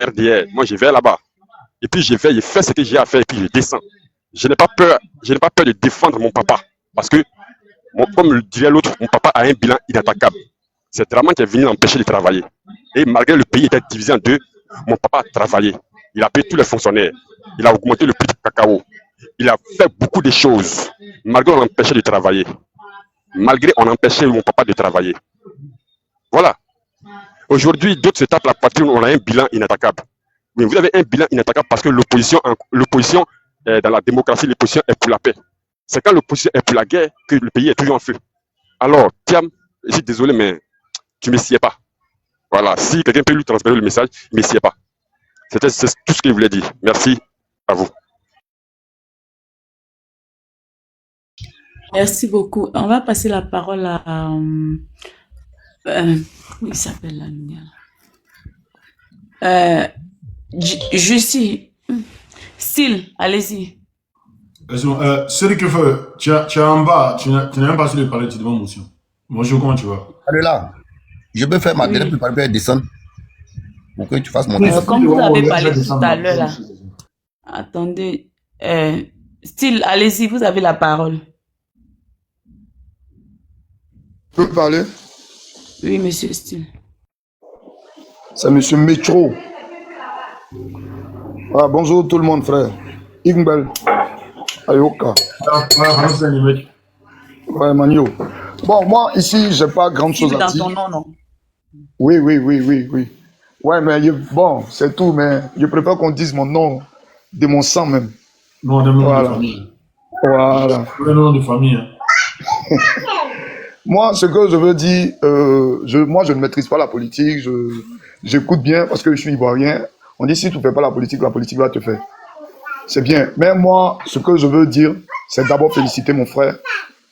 RDR, moi je vais là-bas. Et puis je vais, je fais ce que j'ai à faire et puis je descends. Je n'ai pas peur de défendre mon papa. Parce que, comme le dirait l'autre, mon papa a un bilan inattaquable. C'est Draman qui est venu l'empêcher de travailler. Et malgré le pays était divisé en deux, mon papa a travaillé. Il a payé tous les fonctionnaires. Il a augmenté le prix du cacao. Il a fait beaucoup de choses. Malgré on l'empêchait de travailler. Malgré on empêchait mon papa de travailler. Voilà. Aujourd'hui, d'autres se tapent la poitrine, on a un bilan inattaquable. Mais vous avez un bilan inattaquable parce que l'opposition, dans la démocratie, l'opposition est pour la paix. C'est quand l'opposition est pour la guerre que le pays est toujours en feu. Alors, Thiam, je suis désolé, mais tu ne me sieds pas. Voilà, si quelqu'un peut lui transmettre le message, il ne me sied pas. C'est tout ce que je voulais dire. Merci à vous. Merci beaucoup. On va passer la parole à... comment il s'appelle la lumière? Jussie. Style, allez-y. Celui que fait, tu es en bas, tu n'as même pas su de parler, tu demandes motion. Bonjour, comment tu vas? Allez là, je peux faire ma dernière préparation et descendre pour que tu fasses mon travail. Comme vous avez parlé tout à l'heure là. Attendez. Style, allez-y, vous avez la parole. Je peux parler? Oui, monsieur Style. C'est monsieur Métro. Ah, bonjour tout le monde, frère. Igbel. Ayoka. Ouais, Manio. Bon, moi, ici, j'ai pas grand chose à dire. Dans ton nom, non? Oui. Ouais, mais bon, c'est tout, mais je préfère qu'on dise mon nom, de mon sang même. Non, de mon nom de famille. Voilà. Le nom de famille. Hein. Moi, ce que je veux dire, moi, je ne maîtrise pas la politique. J'écoute bien parce que je suis ivoirien. On dit si tu ne fais pas la politique va te faire. C'est bien. Mais moi, ce que je veux dire, c'est d'abord féliciter mon frère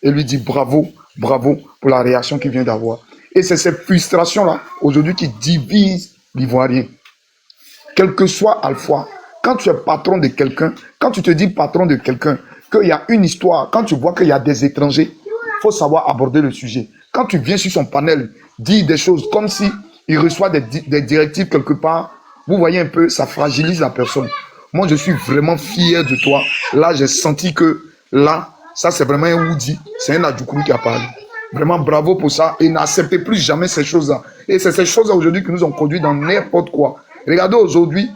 et lui dire bravo pour la réaction qu'il vient d'avoir. Et c'est cette frustration-là, aujourd'hui, qui divise l'Ivoirien. Quel que soit Alpha, quand tu es patron de quelqu'un, quand tu te dis patron de quelqu'un, qu'il y a une histoire, quand tu vois qu'il y a des étrangers, il faut savoir aborder le sujet. Quand tu viens sur son panel, dire des choses comme si il reçoit des directives quelque part, vous voyez un peu, ça fragilise la personne. Moi, je suis vraiment fier de toi. Là, j'ai senti que, là, ça, c'est vraiment un Woody. C'est un Adjoukourou qui a parlé. Vraiment, bravo pour ça. Et n'acceptez plus jamais ces choses-là. Et c'est ces choses-là aujourd'hui qui nous ont conduit dans n'importe quoi. Regardez aujourd'hui,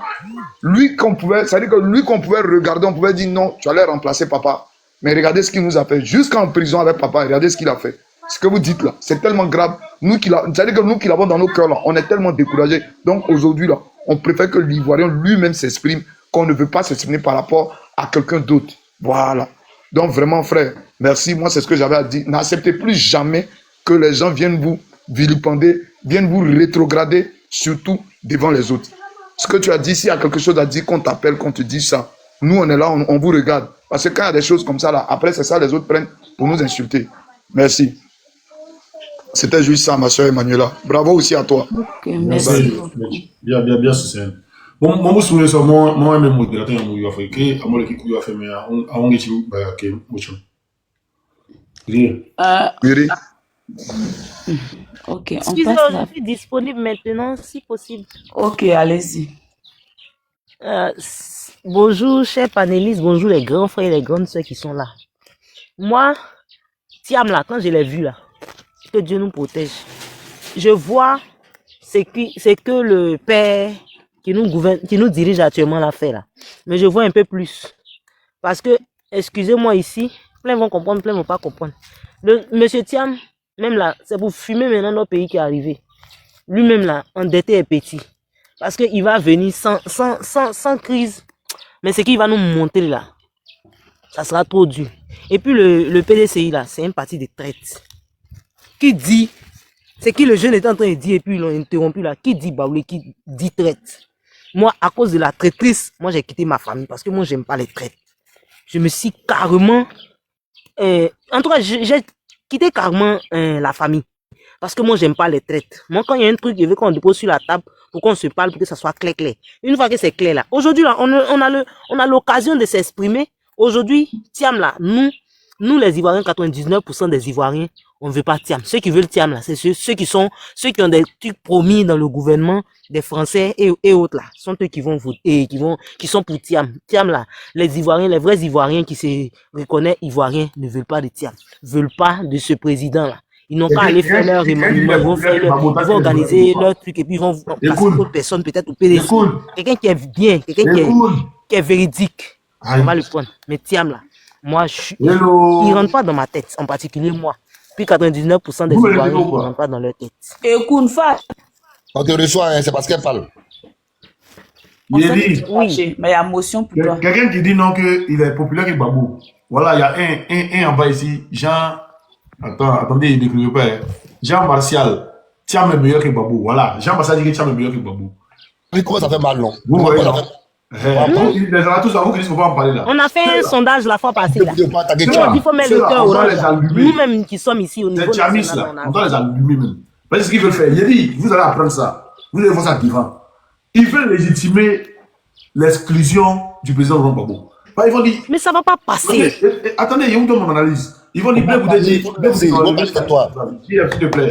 lui qu'on pouvait regarder, on pouvait dire non, tu allais remplacer papa. Mais regardez ce qu'il nous a fait. Jusqu'en prison avec papa, regardez ce qu'il a fait. Ce que vous dites là, c'est tellement grave. C'est-à-dire que nous qui l'avons dans nos cœurs là, on est tellement découragés. Donc aujourd'hui là, on préfère que l'Ivoirien lui-même s'exprime, qu'on ne veut pas s'exprimer par rapport à quelqu'un d'autre. Voilà. Donc vraiment frère, merci. Moi c'est ce que j'avais à dire. N'acceptez plus jamais que les gens viennent vous vilipender, viennent vous rétrograder, surtout devant les autres. Ce que tu as dit, s'il y a quelque chose à dire, qu'on t'appelle, qu'on te dise ça, nous on est là, on vous regarde. Parce que quand il y a des choses comme ça là, après c'est ça, les autres prennent pour nous insulter. Merci. C'était juste ça, ma soeur Emmanuela. Bravo aussi à toi. Ok, merci. Bien, c'est ça. Bon, moi, je suis sûr, moi, même modérateur, je vais faire que, à moi, l'équipe, je vais faire, mais à on est ici, que, mucho. Oui. Ok, on Excusez-moi, passe là. je suis disponible maintenant, si possible. Ok, allez-y. Bonjour, chers panélistes, bonjour les grands frères et les grandes sœurs qui sont là. Moi, Thiam là, quand je l'ai vu là, que Dieu nous protège, je vois c'est que le Père qui nous gouverne, qui nous dirige actuellement l'a fait là. Mais je vois un peu plus. Parce que, excusez-moi ici, plein vont comprendre, plein vont pas comprendre. Monsieur Thiam, même là, c'est pour fumer maintenant notre pays qui est arrivé. Lui-même là, endetté et petit. Parce qu'il va venir sans crise. Mais ce qu'il va nous monter là, ça sera trop dur. Et puis le PDCI là, c'est un parti de traite. Qui dit, c'est qui le jeune est en train de dire, et puis ils l'ont interrompu là, qui dit Baoulé, qui dit traite. Moi, à cause de la traîtrise, moi j'ai quitté ma famille parce que moi j'aime pas les traites. Je me suis carrément, en tout cas j'ai quitté carrément la famille. Parce que moi j'aime pas les traites. Moi quand il y a un truc, je veux qu'on dépose sur la table pour qu'on se parle, pour que ça soit clair. Une fois que c'est clair là, aujourd'hui là, on a l'occasion de s'exprimer. Aujourd'hui, Thiam là, nous les Ivoiriens, 99% des Ivoiriens, On ne veut pas Thiam. Ceux qui veulent Thiam, là, c'est ceux qui ont des trucs promis dans le gouvernement, des Français et autres, là. Sont eux qui vont voter, et qui sont pour Thiam. Thiam, là, les Ivoiriens, les vrais Ivoiriens qui se reconnaissent Ivoiriens ne veulent pas de Thiam. Ne veulent pas de ce président-là. Ils n'ont pas aller faire leur remaniement, ils vont organiser leur truc et puis ils vont passer d'autres personnes, peut-être au PDC. Quelqu'un qui est bien, quelqu'un qui est véridique. On va le prendre. Mais Thiam, là, moi, il ne rentre pas dans ma tête, en particulier moi. Puis 99% des Ivoiriens ne rentrent pas dans leur tête. Et Kounfa, On te reçoit, hein, c'est parce qu'elle parle. Il est dit, oui, mais il y a motion pour toi. quelqu'un qui dit non qu'il est populaire que Babou. Voilà, il y a un en bas ici, Jean. Attendez, il décrit pas. Hein. Jean Martial, Thiam est meilleur que Babou. Voilà, Jean Martial dit que Thiam est meilleur que Babou. Oui, comment ça fait mal, non? Vous voyez, non? Les gens tous avouent qu'ils ne faut pas en parler là. On a fait un sondage la fois passée. Là. Il faut mettre le cœur au orange. Nous-mêmes qui sommes ici au niveau national, on doit les allumer même. Parce ce qu'ils veulent faire. Il a dit, vous allez apprendre ça. Vous allez voir ça devant. Ils veulent légitimer l'exclusion du président Laurent Gbagbo. Ils vont dire, mais ça ne va pas passer. Attendez, il y a où mon analyse. Ils vont dire, s'il te plaît.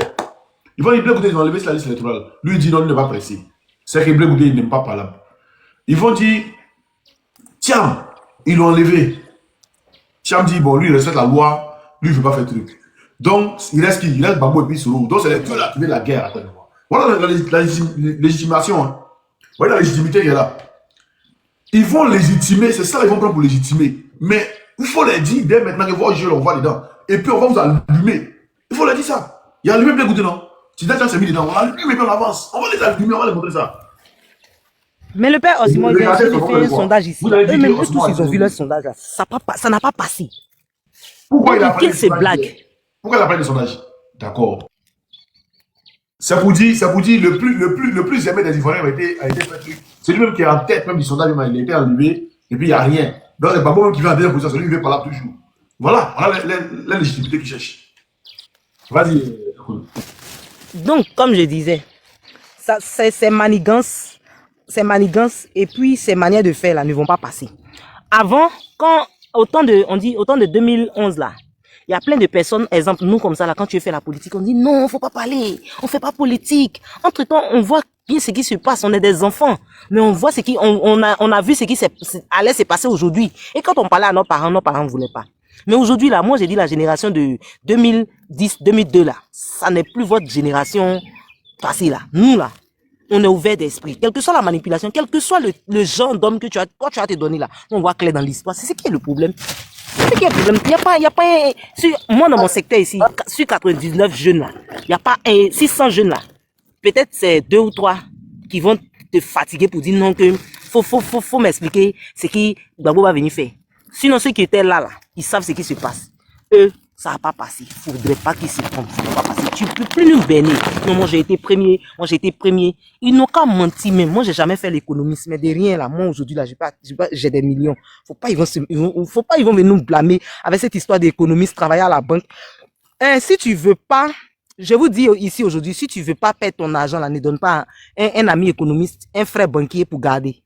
Ils vont dire, ils ont enlevé la liste électorale. Lui, il dit non, il ne va pas presser. C'est que Blé Goudé, il n'aime pas parler. Ils vont dire, tiens, ils l'ont enlevé. Tiens dit, bon, lui, il respecte la loi, lui, il ne veut pas faire de truc. Donc, il reste qui? Il reste Babou et puis Soro. Donc, c'est les deux là qui veulent la guerre. Voilà la légitimation. Hein. Voilà la légitimité qui est là. Ils vont légitimer, c'est ça qu'ils vont prendre pour légitimer. Mais il faut leur dire, dès maintenant que vous jouez, on va dedans. Et puis, on va vous allumer. Il faut leur dire ça. Il y a allumé Blé Goudé, non? Si déjà c'est mis dedans, on allume et puis on avance. On va les allumer, on va les montrer ça. Mais le père Osimhen, il fait un sondage ici. Eux-mêmes, tous, ils ont vu leur sondage là. Ça n'a pas passé. Pourquoi il a parlé de ces blagues? Pourquoi il a parlé de sondage? D'accord. Ça vous dit le plus aimé des Ivoiriens a été fait. C'est lui-même qui est en tête même du sondage, il a été enlevé, et puis il n'y a rien. Donc c'est Babou même qui vient en deuxième position, c'est lui qui veut parler toujours. Voilà la légitimité qu'il cherche. Vas-y. Donc, comme je disais, ces manigances et puis ces manières de faire là ne vont pas passer. Avant, autant de 2011 là, il y a plein de personnes, exemple, nous comme ça là, quand tu fais la politique, on dit non, faut pas parler, on fait pas politique. Entre temps, on voit bien ce qui se passe, on est des enfants, mais on voit on a vu ce qui allait se passer aujourd'hui. Et quand on parlait à nos parents ne voulaient pas. Mais aujourd'hui là, moi j'ai dit la génération de 2010, 2002 là, ça n'est plus votre génération passée là. Nous là, on est ouvert d'esprit. Quelle que soit la manipulation, quel que soit le genre d'homme que tu as te donné là, on voit clair dans l'histoire. C'est ce qui est le problème. C'est ce qui est le problème. Il y a pas moi dans mon secteur ici, sur 99 jeunes là, il n'y a pas 600 jeunes là. Peut-être c'est 2 ou 3 qui vont te fatiguer pour dire non que faut m'expliquer ce qui Gbagbo va venir faire. Sinon ceux qui étaient là, ils savent ce qui se passe. Eux, ça va pas passer. Il faudrait pas qu'ils se trompent. Ça va pas passer. Tu peux plus nous bénir. Non, moi j'ai été premier. Ils n'ont qu'à mentir même. Moi j'ai jamais fait l'économiste, mais de rien là. Moi aujourd'hui là, j'ai des millions. Faut pas ils vont venir nous blâmer avec cette histoire d'économiste travailler à la banque. Si tu veux pas, je vous dis ici aujourd'hui, si tu veux pas perdre ton argent là, ne donne pas un ami économiste, un frère banquier pour garder.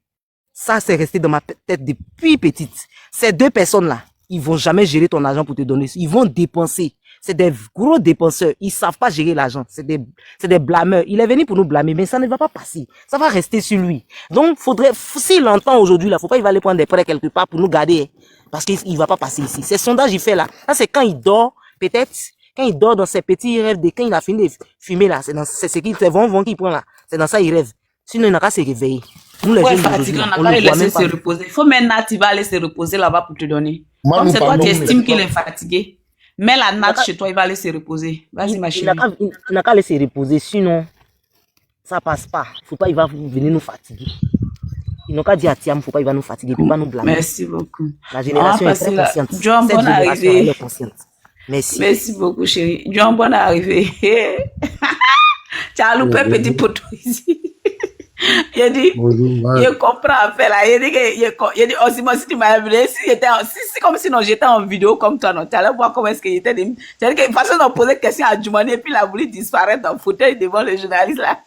Ça c'est resté dans ma tête depuis petite. Ces deux personnes là, ils vont jamais gérer ton argent pour te donner. Ils vont dépenser. C'est des gros dépenseurs. Ils savent pas gérer l'argent. C'est des blâmeurs. Il est venu pour nous blâmer, mais ça ne va pas passer. Ça va rester sur lui. Donc, s'il entend aujourd'hui là, faut pas il va aller prendre des prêts quelque part pour nous garder. Parce qu'il va pas passer ici. Ces sondages, il fait là. Ça, c'est quand il dort, peut-être, quand il dort dans ses petits rêves quand il a fini de fumer là. C'est ce qu'il fait, qu'il prend là. C'est dans ça, il rêve. Sinon, il n'a qu'à se réveiller. Nous, les jeunes fatigués, on n'a qu'à le laisser se reposer. Il faut maintenant, tu vas aller se reposer là-bas pour te donner. Comme c'est toi qui estimes qu'il est fatigué, mets la natte chez toi, il va aller se reposer. Vas-y, ma chérie. Il n'a qu'à aller se reposer, sinon, ça passe pas. Faut pas, il va venir nous fatiguer. Ils n'ont qu'à dire à Thiam, faut pas, il va nous fatiguer, il ne peut pas nous blâmer. Merci beaucoup. La génération est très consciente. John, bonne arrivée. Merci. Merci beaucoup, chérie. John, bonne arrivée. Tu as loupé petit poteau ici. Il dit, il comprend en fait là. Il dit, aussi, moi, si tu m'as appelé, c'est comme si j'étais en vidéo comme toi, non. Tu allais voir comment est-ce qu'il était. C'est-à-dire qu'il façon de poser question à Djoumani et puis il a voulu disparaître dans le fauteuil devant le journaliste là.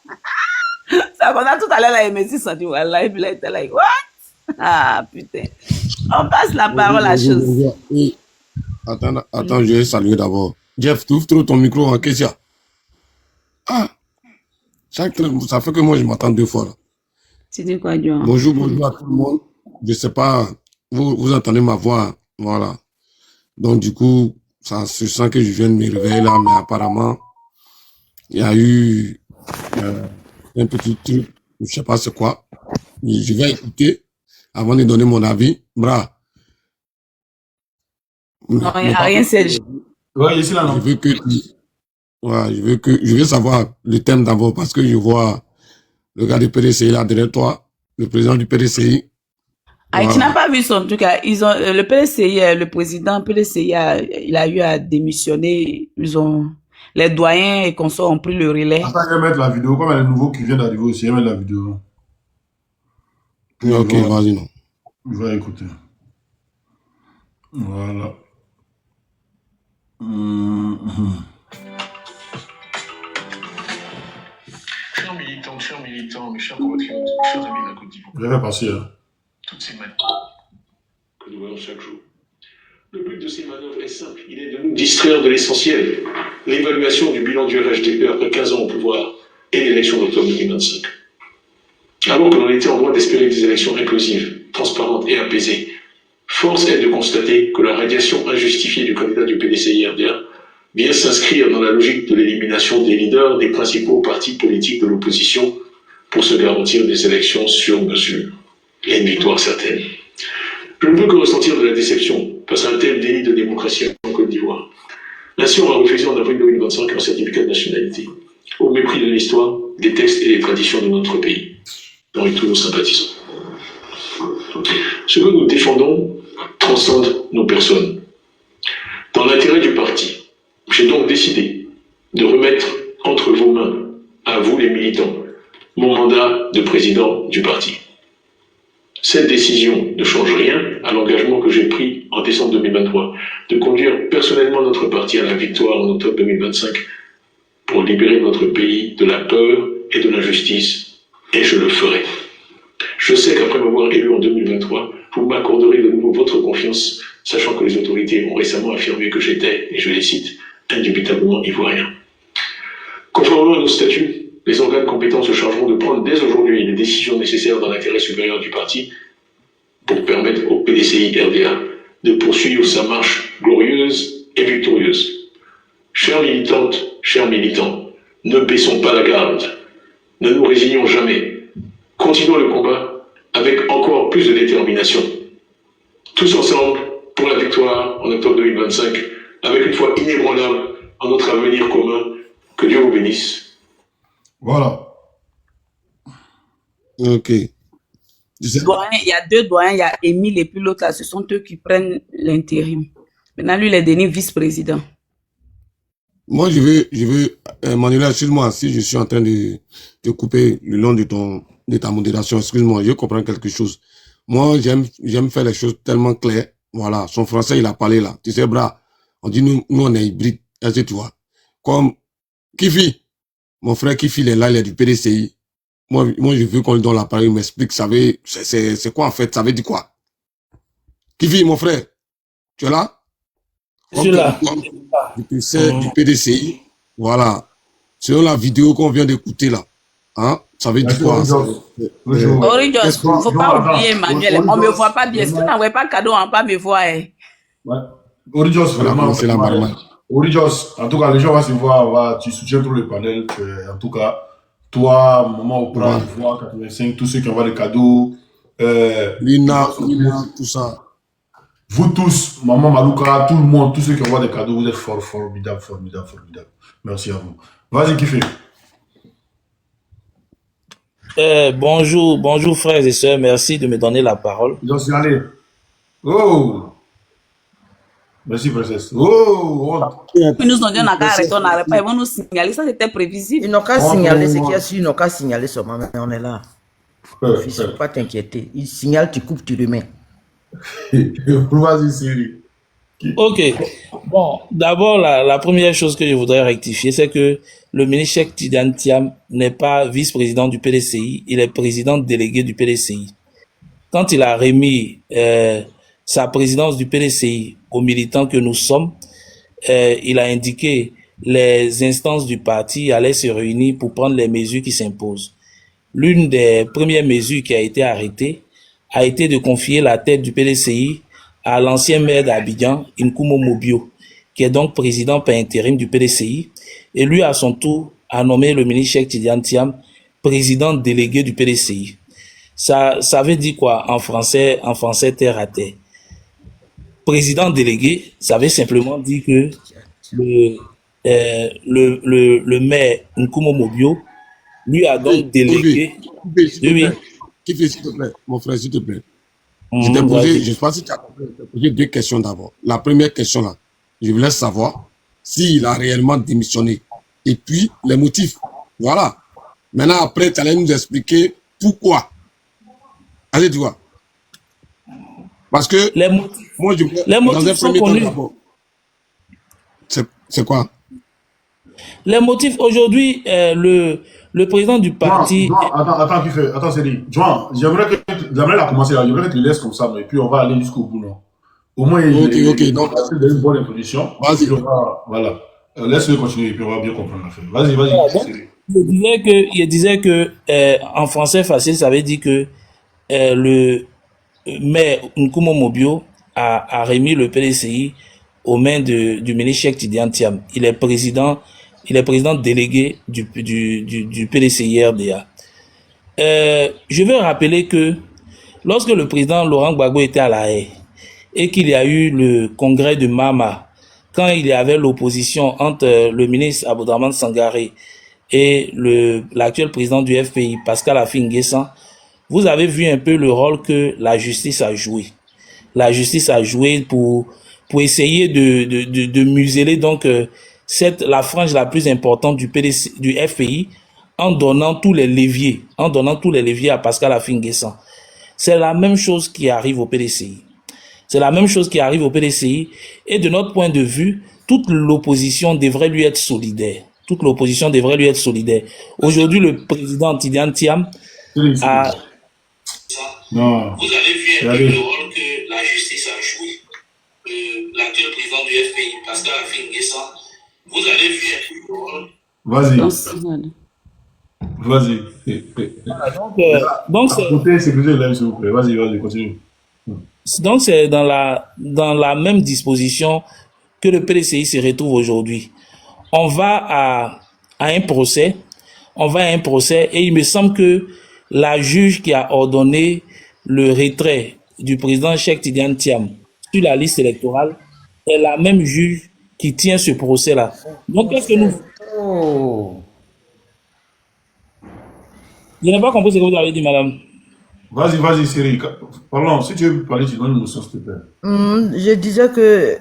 Ça, qu'on a tout à l'heure là, il m'a dit, ça dit, voilà, et puis là, il était là, what? Ah, putain. On passe la parole à chose. Attends, je vais saluer d'abord Jeff, tu ouvres trop ton micro en question. Ah, ça fait que moi, je m'attends 2 fois. Là. Tu dis quoi, John? Bonjour à tout le monde. Je sais pas, vous entendez ma voix. Voilà. Donc, du coup, ça se sent que je viens de me réveiller là, mais apparemment, il y a eu un petit truc, je sais pas c'est quoi. Je vais écouter avant de donner mon avis. Bra. Non, il n'y a rien, c'est... Ouais, ici là, non. Je veux savoir le thème d'abord parce que je vois le gars du PDCI là derrière toi, le président du PDCI. Ah, tu n'as pas vu son truc. Ils ont, le PDCI, le président PDCI, il a eu à démissionner. Les doyens et consorts ont pris le relais. Attends, je vais mettre la vidéo. Comme il y a le nouveau qui vient d'arriver aussi, je vais mettre la vidéo. Ok, vas-y, non. Je vais écouter. Voilà. Chers militants, mes chers compatriotes, chers amis de la Côte d'Ivoire. Je vais passer. Toutes ces manœuvres que nous voyons chaque jour. Le but de ces manœuvres est simple. Il est de nous distraire de l'essentiel. L'évaluation du bilan du RHDP après 15 ans au pouvoir et l'élection d'octobre 2025. Alors que l'on était en droit d'espérer des élections inclusives, transparentes et apaisées, force est de constater que la radiation injustifiée du candidat du PDCI-RDA vient s'inscrire dans la logique de l'élimination des leaders des principaux partis politiques de l'opposition pour se garantir des élections sur mesure et une victoire certaine. Je ne peux que ressentir de la déception face à un tel déni de démocratie en Côte d'Ivoire. Ainsi, on a refusé en avril 2025 un certificat de nationalité, au mépris de l'histoire, des textes et des traditions de notre pays, dont tous nos sympathisants. Ce que nous défendons transcende nos personnes. Dans l'intérêt du parti, j'ai donc décidé de remettre entre vos mains, à vous les militants, mon mandat de président du parti. Cette décision ne change rien à l'engagement que j'ai pris en décembre 2023 de conduire personnellement notre parti à la victoire en octobre 2025 pour libérer notre pays de la peur et de l'injustice, et je le ferai. Je sais qu'après m'avoir élu en 2023, vous m'accorderez de nouveau votre confiance, sachant que les autorités ont récemment affirmé que j'étais, et je les cite, indubitablement ivoirien. Conformément à nos statuts, les organes compétents se chargeront de prendre dès aujourd'hui les décisions nécessaires dans l'intérêt supérieur du parti pour permettre au PDCI-RDA de poursuivre sa marche glorieuse et victorieuse. Chères militantes, chers militants, ne baissons pas la garde, ne nous résignons jamais, continuons le combat avec encore plus de détermination. Tous ensemble pour la victoire en octobre 2025, avec une foi inébranlable en notre avenir commun. Que Dieu vous bénisse. Voilà. Ok. Il y a 2 doyens, il y a Émile et puis l'autre là, ce sont eux qui prennent l'intérim. Maintenant, lui, il est devenu vice-président. Moi, je veux, Manuel, excuse-moi si je suis en train de te couper le long de ta modération. Excuse-moi, je comprends quelque chose. Moi, j'aime faire les choses tellement claires. Voilà, son français, il a parlé là. Tu sais, bras, on dit nous on est hybride. Est-ce que tu vois? Comme Kifi, mon frère Kifi, il est là, il est du PDCI. Moi, je veux qu'on lui donne la parole, il m'explique, c'est quoi en fait, ça veut dire quoi? Kifi, mon frère, tu es là? Je suis là. Du PDCI, voilà. Selon la vidéo qu'on vient d'écouter là, hein, ça veut dire quoi? Origios, il ne faut pas oublier Emmanuel, on ne me voit pas bien. Si on n'envoie pas cadeau, on ne va pas me voir. Ouais. Origios, vraiment. C'est la marmaille. Origios, en tout cas, les gens vont se voir, tu soutiens tout le panel. En tout cas, toi, Maman Oprah, Voix 85, tous ceux qui envoient des cadeaux. Lina, tout ça. Vous tous, Maman Malouka, tout le monde, tous ceux qui envoient des cadeaux, vous êtes formidable. Merci à vous. Vas-y, Kiffé. Bonjour frères et sœurs, merci de me donner la parole. J'en suis allé. Oh! Merci, princesse. Oh! Ils nous ont dit on n'a qu'à arrêter, on n'arrête pas. Ils vont nous signaler, ça c'était prévisible. Ils n'ont qu'à signaler, c'est qu'il y a su, ils n'ont qu'à signaler seulement, mais on est là. Il ne faut pas t'inquiéter. Ils signalent, tu coupes, tu remets. Vas-y, Siri. Ok. Bon, d'abord, la première chose que je voudrais rectifier, c'est que le ministre Cheikh Tidiane Thiam n'est pas vice-président du PDCI, il est président délégué du PDCI. Quand il a remis sa présidence du PDCI aux militants que nous sommes, il a indiqué les instances du parti allaient se réunir pour prendre les mesures qui s'imposent. L'une des premières mesures qui a été arrêtée a été de confier la tête du PDCI à l'ancien maire d'Abidjan, Nkumo Mobio, qui est donc président par intérim du PDCI, et lui, à son tour, a nommé le ministre Cheikh Tidiane Thiam président délégué du PDCI. Ça veut dire quoi en français terre à terre? Président délégué, ça veut simplement dire que le maire Nkumo Mobio lui a donc délégué. S'il te plaît, mon frère, s'il te plaît. Je t'ai posé, je ne sais pas si tu as compris, je t'ai posé deux questions d'abord. La première question là, je voulais savoir s'il a réellement démissionné. Et puis, les motifs. Voilà. Maintenant, après, tu allais nous expliquer pourquoi. Allez, tu vois. Parce que, les motifs, moi, les motifs dans un sont premier connus. temps d'abord. C'est quoi? Les motifs, aujourd'hui, le président du parti... Attends, Céline. Joan, j'aimerais la commencer là. J'aimerais que tu laisses comme ça, et puis on va aller jusqu'au bout, non? Au moins, Ok. Donc, il a une bonne introduction. Vas-y. Voilà. Laisse-le continuer, et puis on va bien comprendre l'affaire. Vas-y, Céline. Je disais que en français facile, ça veut dire que le maire Nkumo Mobio a remis le PDCI aux mains du ministre Cheikh Tidiane Thiam. Il est président délégué du PDCI RDA. Je veux rappeler que lorsque le président Laurent Gbagbo était à La Haye et qu'il y a eu le congrès de Mama, quand il y avait l'opposition entre le ministre Aboudraman Sangaré et l'actuel président du FPI, Pascal Affi-N'Guessan, vous avez vu un peu le rôle que la justice a joué. La justice a joué pour essayer de museler donc la frange la plus importante du FPI en donnant tous les leviers à Pascal Affi-N'Guessan. C'est la même chose qui arrive au PDCI. Et de notre point de vue, toute l'opposition devrait lui être solidaire. Aujourd'hui, le président Tidiane Thiam a... Non. Vous avez vu un peu le rôle que la justice a joué. L'actuel président du FPI, Pascal Affi-N'Guessan, vous avez vu un peu le rôle... Vas-y. Donc, Vas-y, continue. Donc, c'est dans la même disposition que le PDCI se retrouve aujourd'hui. On va à un procès et il me semble que la juge qui a ordonné le retrait du président Cheikh Tidiane Thiam sur la liste électorale est la même juge qui tient ce procès-là. Donc, qu'est-ce que nous... Je n'ai pas compris ce que vous avez dit, madame. Vas-y, Cyril. Parlons. Si tu veux parler, tu donnes une notion, s'il te plaît. Je disais que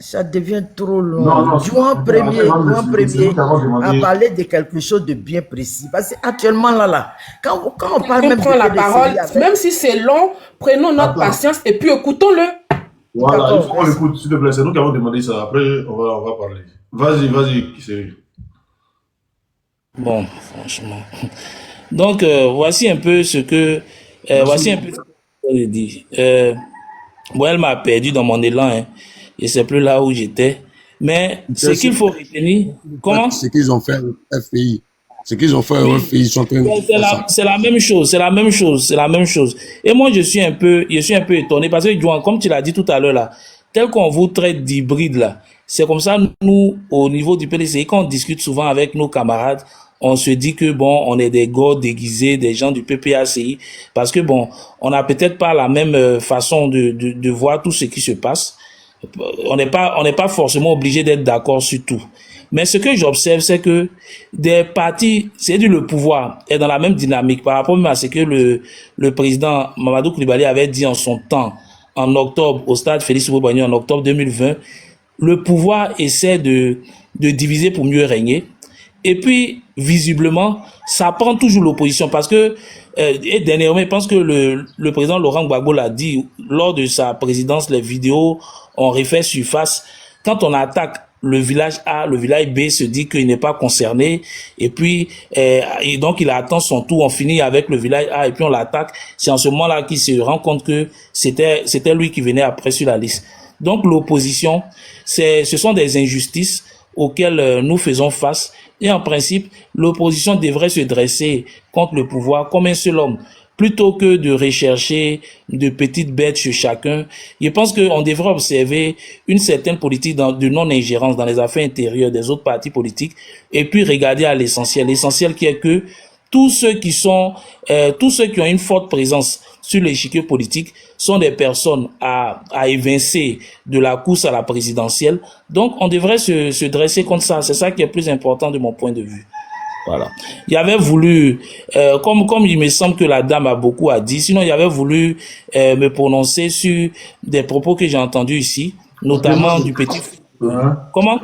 ça devient trop long. Non, Juan premier a parlé de quelque chose de bien précis. Parce qu'actuellement, quand on parle même prend la parole, même si c'est long, prenons notre patience et puis écoutons-le. Voilà, il faut qu'on l'écoute, s'il te plaît. C'est nous qui avons demandé ça. Après, on va parler. Vas-y, Cyril. Bon, franchement. Donc, voici un peu ce que je dis. Bon, elle m'a perdu dans mon élan. Hein. Je ne sais plus là où j'étais. Mais ce qu'il faut retenir... Comment? Ce qu'ils ont fait au FPI. Ce qu'ils ont fait au FPI, ils sont en train de... C'est la même chose. Et moi, je suis un peu étonné parce que, Juan, comme tu l'as dit tout à l'heure, là, tel qu'on vous traite d'hybride, là, c'est comme ça, nous, au niveau du PDCI, quand on discute souvent avec nos camarades, on se dit que bon, on est des gars déguisés, des gens du PPACI, parce que bon, on n'a peut-être pas la même façon de voir tout ce qui se passe. On n'est pas forcément obligé d'être d'accord sur tout. Mais ce que j'observe, c'est que des partis, c'est-à-dire le pouvoir, est dans la même dynamique par rapport même à ce que le président Mamadou Coulibaly avait dit en son temps, en octobre, au stade Félix Houphouët-Boigny, en octobre 2020. Le pouvoir essaie de diviser pour mieux régner. Et puis, visiblement, ça prend toujours l'opposition parce que, et dernièrement, je pense que le président Laurent Gbagbo l'a dit, lors de sa présidence, les vidéos ont refait surface. Quand on attaque le village A, le village B se dit qu'il n'est pas concerné, et puis, et donc il attend son tour, on finit avec le village A, et puis on l'attaque. C'est en ce moment-là qu'il se rend compte que c'était lui qui venait après sur la liste. Donc l'opposition, ce sont des injustices auxquelles nous faisons face. Et en principe, l'opposition devrait se dresser contre le pouvoir comme un seul homme, plutôt que de rechercher de petites bêtes chez chacun. Je pense qu'on devrait observer une certaine politique de non-ingérence dans les affaires intérieures des autres partis politiques et puis regarder à l'essentiel. L'essentiel qui est que tous ceux qui ont une forte présence sur l'échiquier politique sont des personnes à évincer de la course à la présidentielle. Donc, on devrait se dresser contre ça. C'est ça qui est plus important de mon point de vue. Voilà. Il avait voulu, comme il me semble que la dame a beaucoup à dire, sinon il avait voulu me prononcer sur des propos que j'ai entendus ici, notamment du petit... Comment?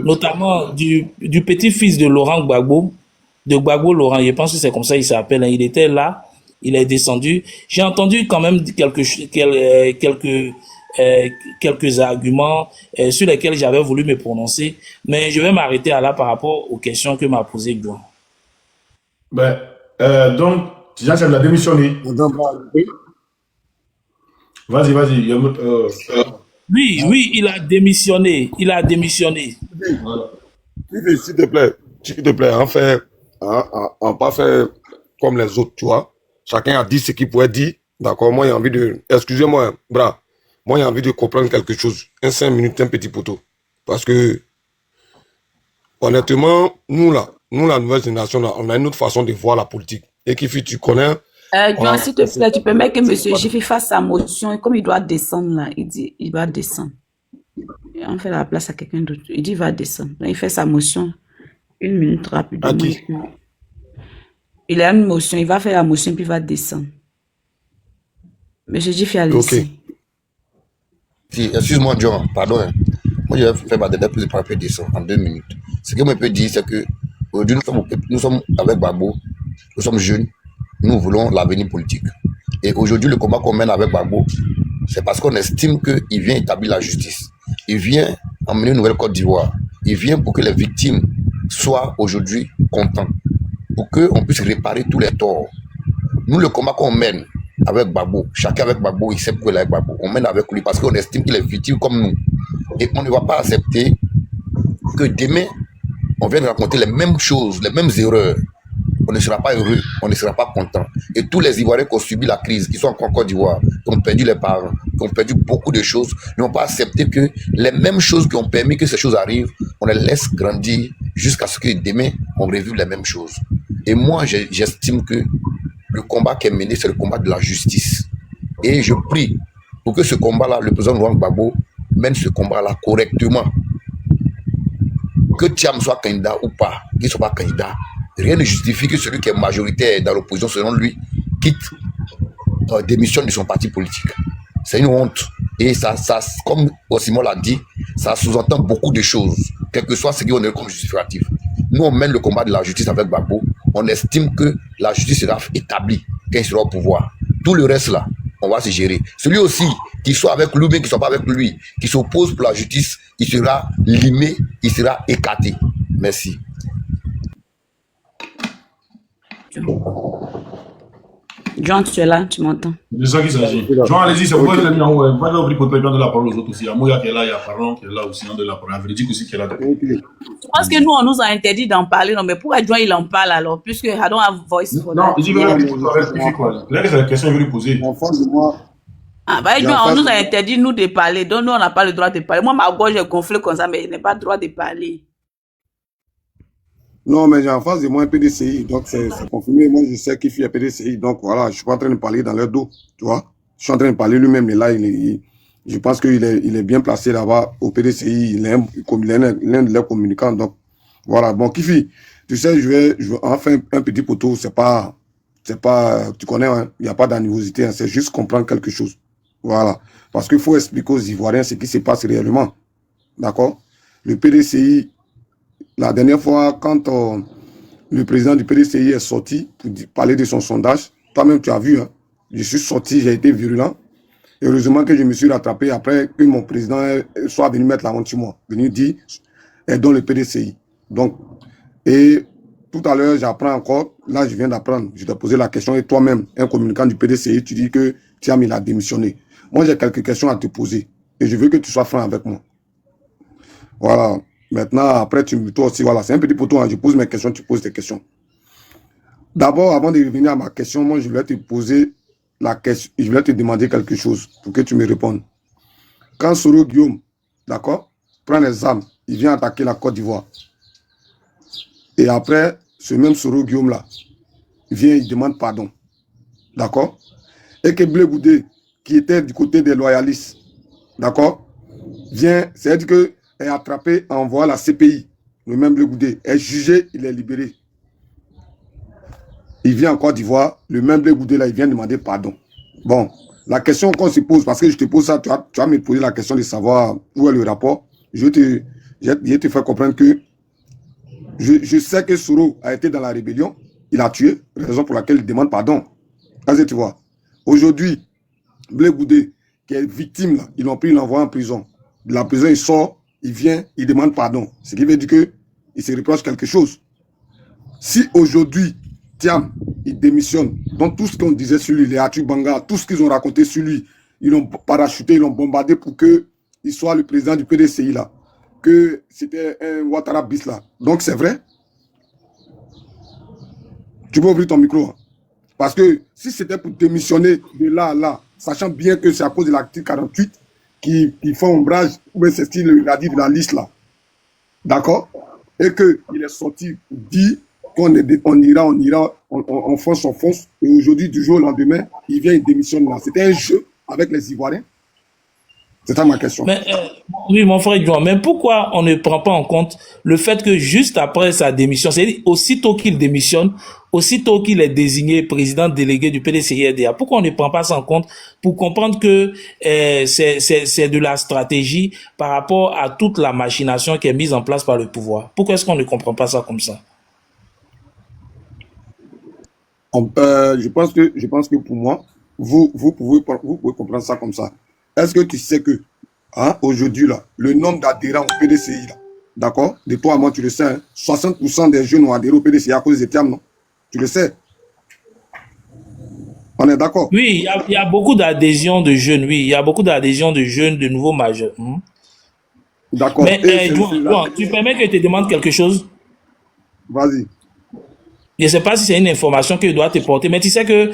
Notamment du petit-fils de Laurent Gbagbo, de Gbagbo Laurent, je pense que c'est comme ça il s'appelle, hein. Il était là, il est descendu. J'ai entendu quand même quelques arguments sur lesquels j'avais voulu me prononcer, mais je vais m'arrêter là par rapport aux questions que m'a posées John. Donc, Jean-Charles a démissionné. Vas-y. Oui, il a démissionné. Voilà. S'il te plaît, on pas faire comme les autres, tu vois. Chacun a dit ce qu'il pouvait dire. D'accord, moi, j'ai envie de... Excusez-moi, bras. Moi, j'ai envie de comprendre quelque chose. 5 minutes, un petit poteau. Parce que, honnêtement, nous, la nouvelle génération, là, on a une autre façon de voir la politique. Et tu connais... John, s'il te plaît, tu peux mettre que M. Jiffy fasse sa motion. Et comme il doit descendre, là, il dit il va descendre. Et on fait la place à quelqu'un d'autre. Il dit il va descendre. Donc, il fait sa motion. 1 minute rapidement. Il a une motion. Il va faire la motion, puis il va descendre. M. Jiffy a laissé. Ok. Si, excuse-moi, John, pardon. Hein. Moi, je vais faire ma dernière prise de parole descendre en 2 minutes. Ce que je peux dire, c'est que aujourd'hui, nous sommes avec Gbagbo, nous sommes jeunes, nous voulons l'avenir politique. Et aujourd'hui, le combat qu'on mène avec Gbagbo, c'est parce qu'on estime qu'il vient établir la justice. Il vient emmener une nouvelle Côte d'Ivoire. Il vient pour que les victimes soient aujourd'hui contents, pour qu'on puisse réparer tous les torts. Nous, le combat qu'on mène avec Gbagbo, chacun avec Gbagbo, il sait pourquoi il est avec Gbagbo. On mène avec lui parce qu'on estime qu'il est victime comme nous. Et on ne va pas accepter que demain, on vienne raconter les mêmes choses, les mêmes erreurs. On ne sera pas heureux, on ne sera pas content. Et tous les Ivoiriens qui ont subi la crise, qui sont en Côte d'Ivoire, qui ont perdu les parents, qui ont perdu beaucoup de choses, ne vont pas accepter que les mêmes choses qui ont permis que ces choses arrivent, on les laisse grandir jusqu'à ce que demain, on revive les mêmes choses. Et moi, j'estime que le combat qui est mené, c'est le combat de la justice. Et je prie pour que ce combat-là, le président Laurent Gbagbo mène ce combat-là correctement. Que Thiam soit candidat ou pas, qu'il ne soit pas candidat, rien ne justifie que celui qui est majoritaire dans l'opposition, selon lui, quitte, démissionne de son parti politique. C'est une honte. Et ça, comme Osimon l'a dit, ça sous-entend beaucoup de choses, quel que soit ce qu'on a comme justificatif. Nous, on mène le combat de la justice avec Gbagbo. On estime que la justice sera établie quand il sera au pouvoir. Tout le reste là, on va se gérer. Celui aussi qui soit avec lui, mais qui ne soit pas avec lui, qui s'oppose pour la justice, il sera limé, il sera écarté. Merci. John, tu es là, tu m'entends? De ça qu'il s'agit. John, allez-y, c'est pourquoi je l'ai mis en haut. Pas d'ouvrir pour de la parole aux autres aussi. Il y a Moya qui est là, il y a Faron qui est là aussi, de la parole. Il y a Véridique aussi qui est là. Je pense que nous, on nous a interdit d'en parler. Non, mais pourquoi John, il en parle alors? Puisque I don't have voice for that. Non, il dit que là, c'est la question que je vais lui poser. Ah, bah, John, on nous a interdit, nous, de parler. Donc, nous, on n'a pas le droit de parler. Moi, ma gorge est gonflée comme ça, mais il n'a pas le droit de parler. Non, mais j'ai en face de moi un PDCI, donc c'est confirmé. Moi, je sais qu'il fait un PDCI, donc voilà, je suis pas en train de parler dans leur dos, tu vois. Je suis en train de parler lui-même, mais là, je pense qu'il est bien placé là-bas au PDCI. Il est l'un de leurs communicants, donc voilà. Bon, Kifi, tu sais, je vais enfin un petit poteau, c'est pas, tu connais, hein, il n'y a pas d'animosité, hein, c'est juste comprendre quelque chose. Voilà. Parce qu'il faut expliquer aux Ivoiriens ce qui se passe réellement. D'accord? Le PDCI, la dernière fois, quand le président du PDCI est sorti pour parler de son sondage, toi-même tu as vu, hein, je suis sorti, j'ai été virulent. Et heureusement que je me suis rattrapé après que mon président soit venu mettre la honte sur moi, venu dire, aidons le PDCI. Donc, et tout à l'heure, j'apprends encore, là je viens d'apprendre, je t'ai posé la question, et toi-même, un communicant du PDCI, tu dis que Thiam, il a démissionné. Moi, j'ai quelques questions à te poser. Et je veux que tu sois franc avec moi. Voilà. Maintenant, après, toi aussi, voilà, c'est un petit poteau, hein. Je pose mes questions, tu poses tes questions. D'abord, avant de revenir à ma question, moi, je voulais te poser la question, je voulais te demander quelque chose pour que tu me répondes. Quand Soro Guillaume, d'accord, prend les armes, il vient attaquer la Côte d'Ivoire. Et après, ce même Soro Guillaume-là, il vient, il demande pardon. D'accord? Et que Blé Goudé, qui était du côté des loyalistes, d'accord, vient, c'est-à-dire que est attrapé, envoie la CPI, le même Blé Goudé, est jugé, il est libéré. Il vient en Côte d'Ivoire, le même Blé Goudé là, il vient demander pardon. Bon, la question qu'on se pose, parce que je te pose ça, tu vas me poser la question de savoir où est le rapport. Je vais te faire comprendre que je sais que Soro a été dans la rébellion, il a tué, raison pour laquelle il demande pardon. Est-ce que tu vois? Aujourd'hui, Blé Goudé, qui est victime, là, ils l'ont pris, ils l'envoient en prison. De la prison, il sort, il vient, il demande pardon. Ce qui veut dire qu'il se reproche quelque chose. Si aujourd'hui, Thiam, il démissionne, donc tout ce qu'on disait sur lui, les Atu Banga, tout ce qu'ils ont raconté sur lui, ils l'ont parachuté, ils l'ont bombardé pour qu'il soit le président du PDCI là, que c'était un Ouattara bis là. Donc c'est vrai. Tu peux ouvrir ton micro. Hein. Parce que si c'était pour démissionner de là à là, sachant bien que c'est à cause de l'article 48 qui fait ombrage, ou bien c'est style le radis de la liste là, d'accord, et qu'il est sorti dit qu'on ira, on fonce, et aujourd'hui, du jour au lendemain, il vient, il démissionne là. C'était un jeu avec les Ivoiriens. C'est ça ma question. Mais, oui, mon frère John, mais pourquoi on ne prend pas en compte le fait que juste après sa démission, c'est-à-dire aussitôt qu'il démissionne, aussitôt qu'il est désigné président délégué du PDCI-RDA, pourquoi on ne prend pas ça en compte pour comprendre que c'est de la stratégie par rapport à toute la machination qui est mise en place par le pouvoir? Pourquoi est-ce qu'on ne comprend pas ça comme ça? Je pense que pour moi, vous pouvez comprendre ça comme ça. Est-ce que tu sais que aujourd'hui, là, le nombre d'adhérents au PDCI, là, d'accord, de toi à moi, tu le sais, hein, 60% des jeunes ont adhéré au PDCI à cause des Thiam, non? Tu le sais. On est d'accord? Oui, il y a beaucoup d'adhésions de jeunes, oui, il y a beaucoup d'adhésions de jeunes, de nouveaux majeurs. D'accord. Mais tu permets que je te demande quelque chose? Vas-y. Je ne sais pas si c'est une information que je dois te porter, mais tu sais que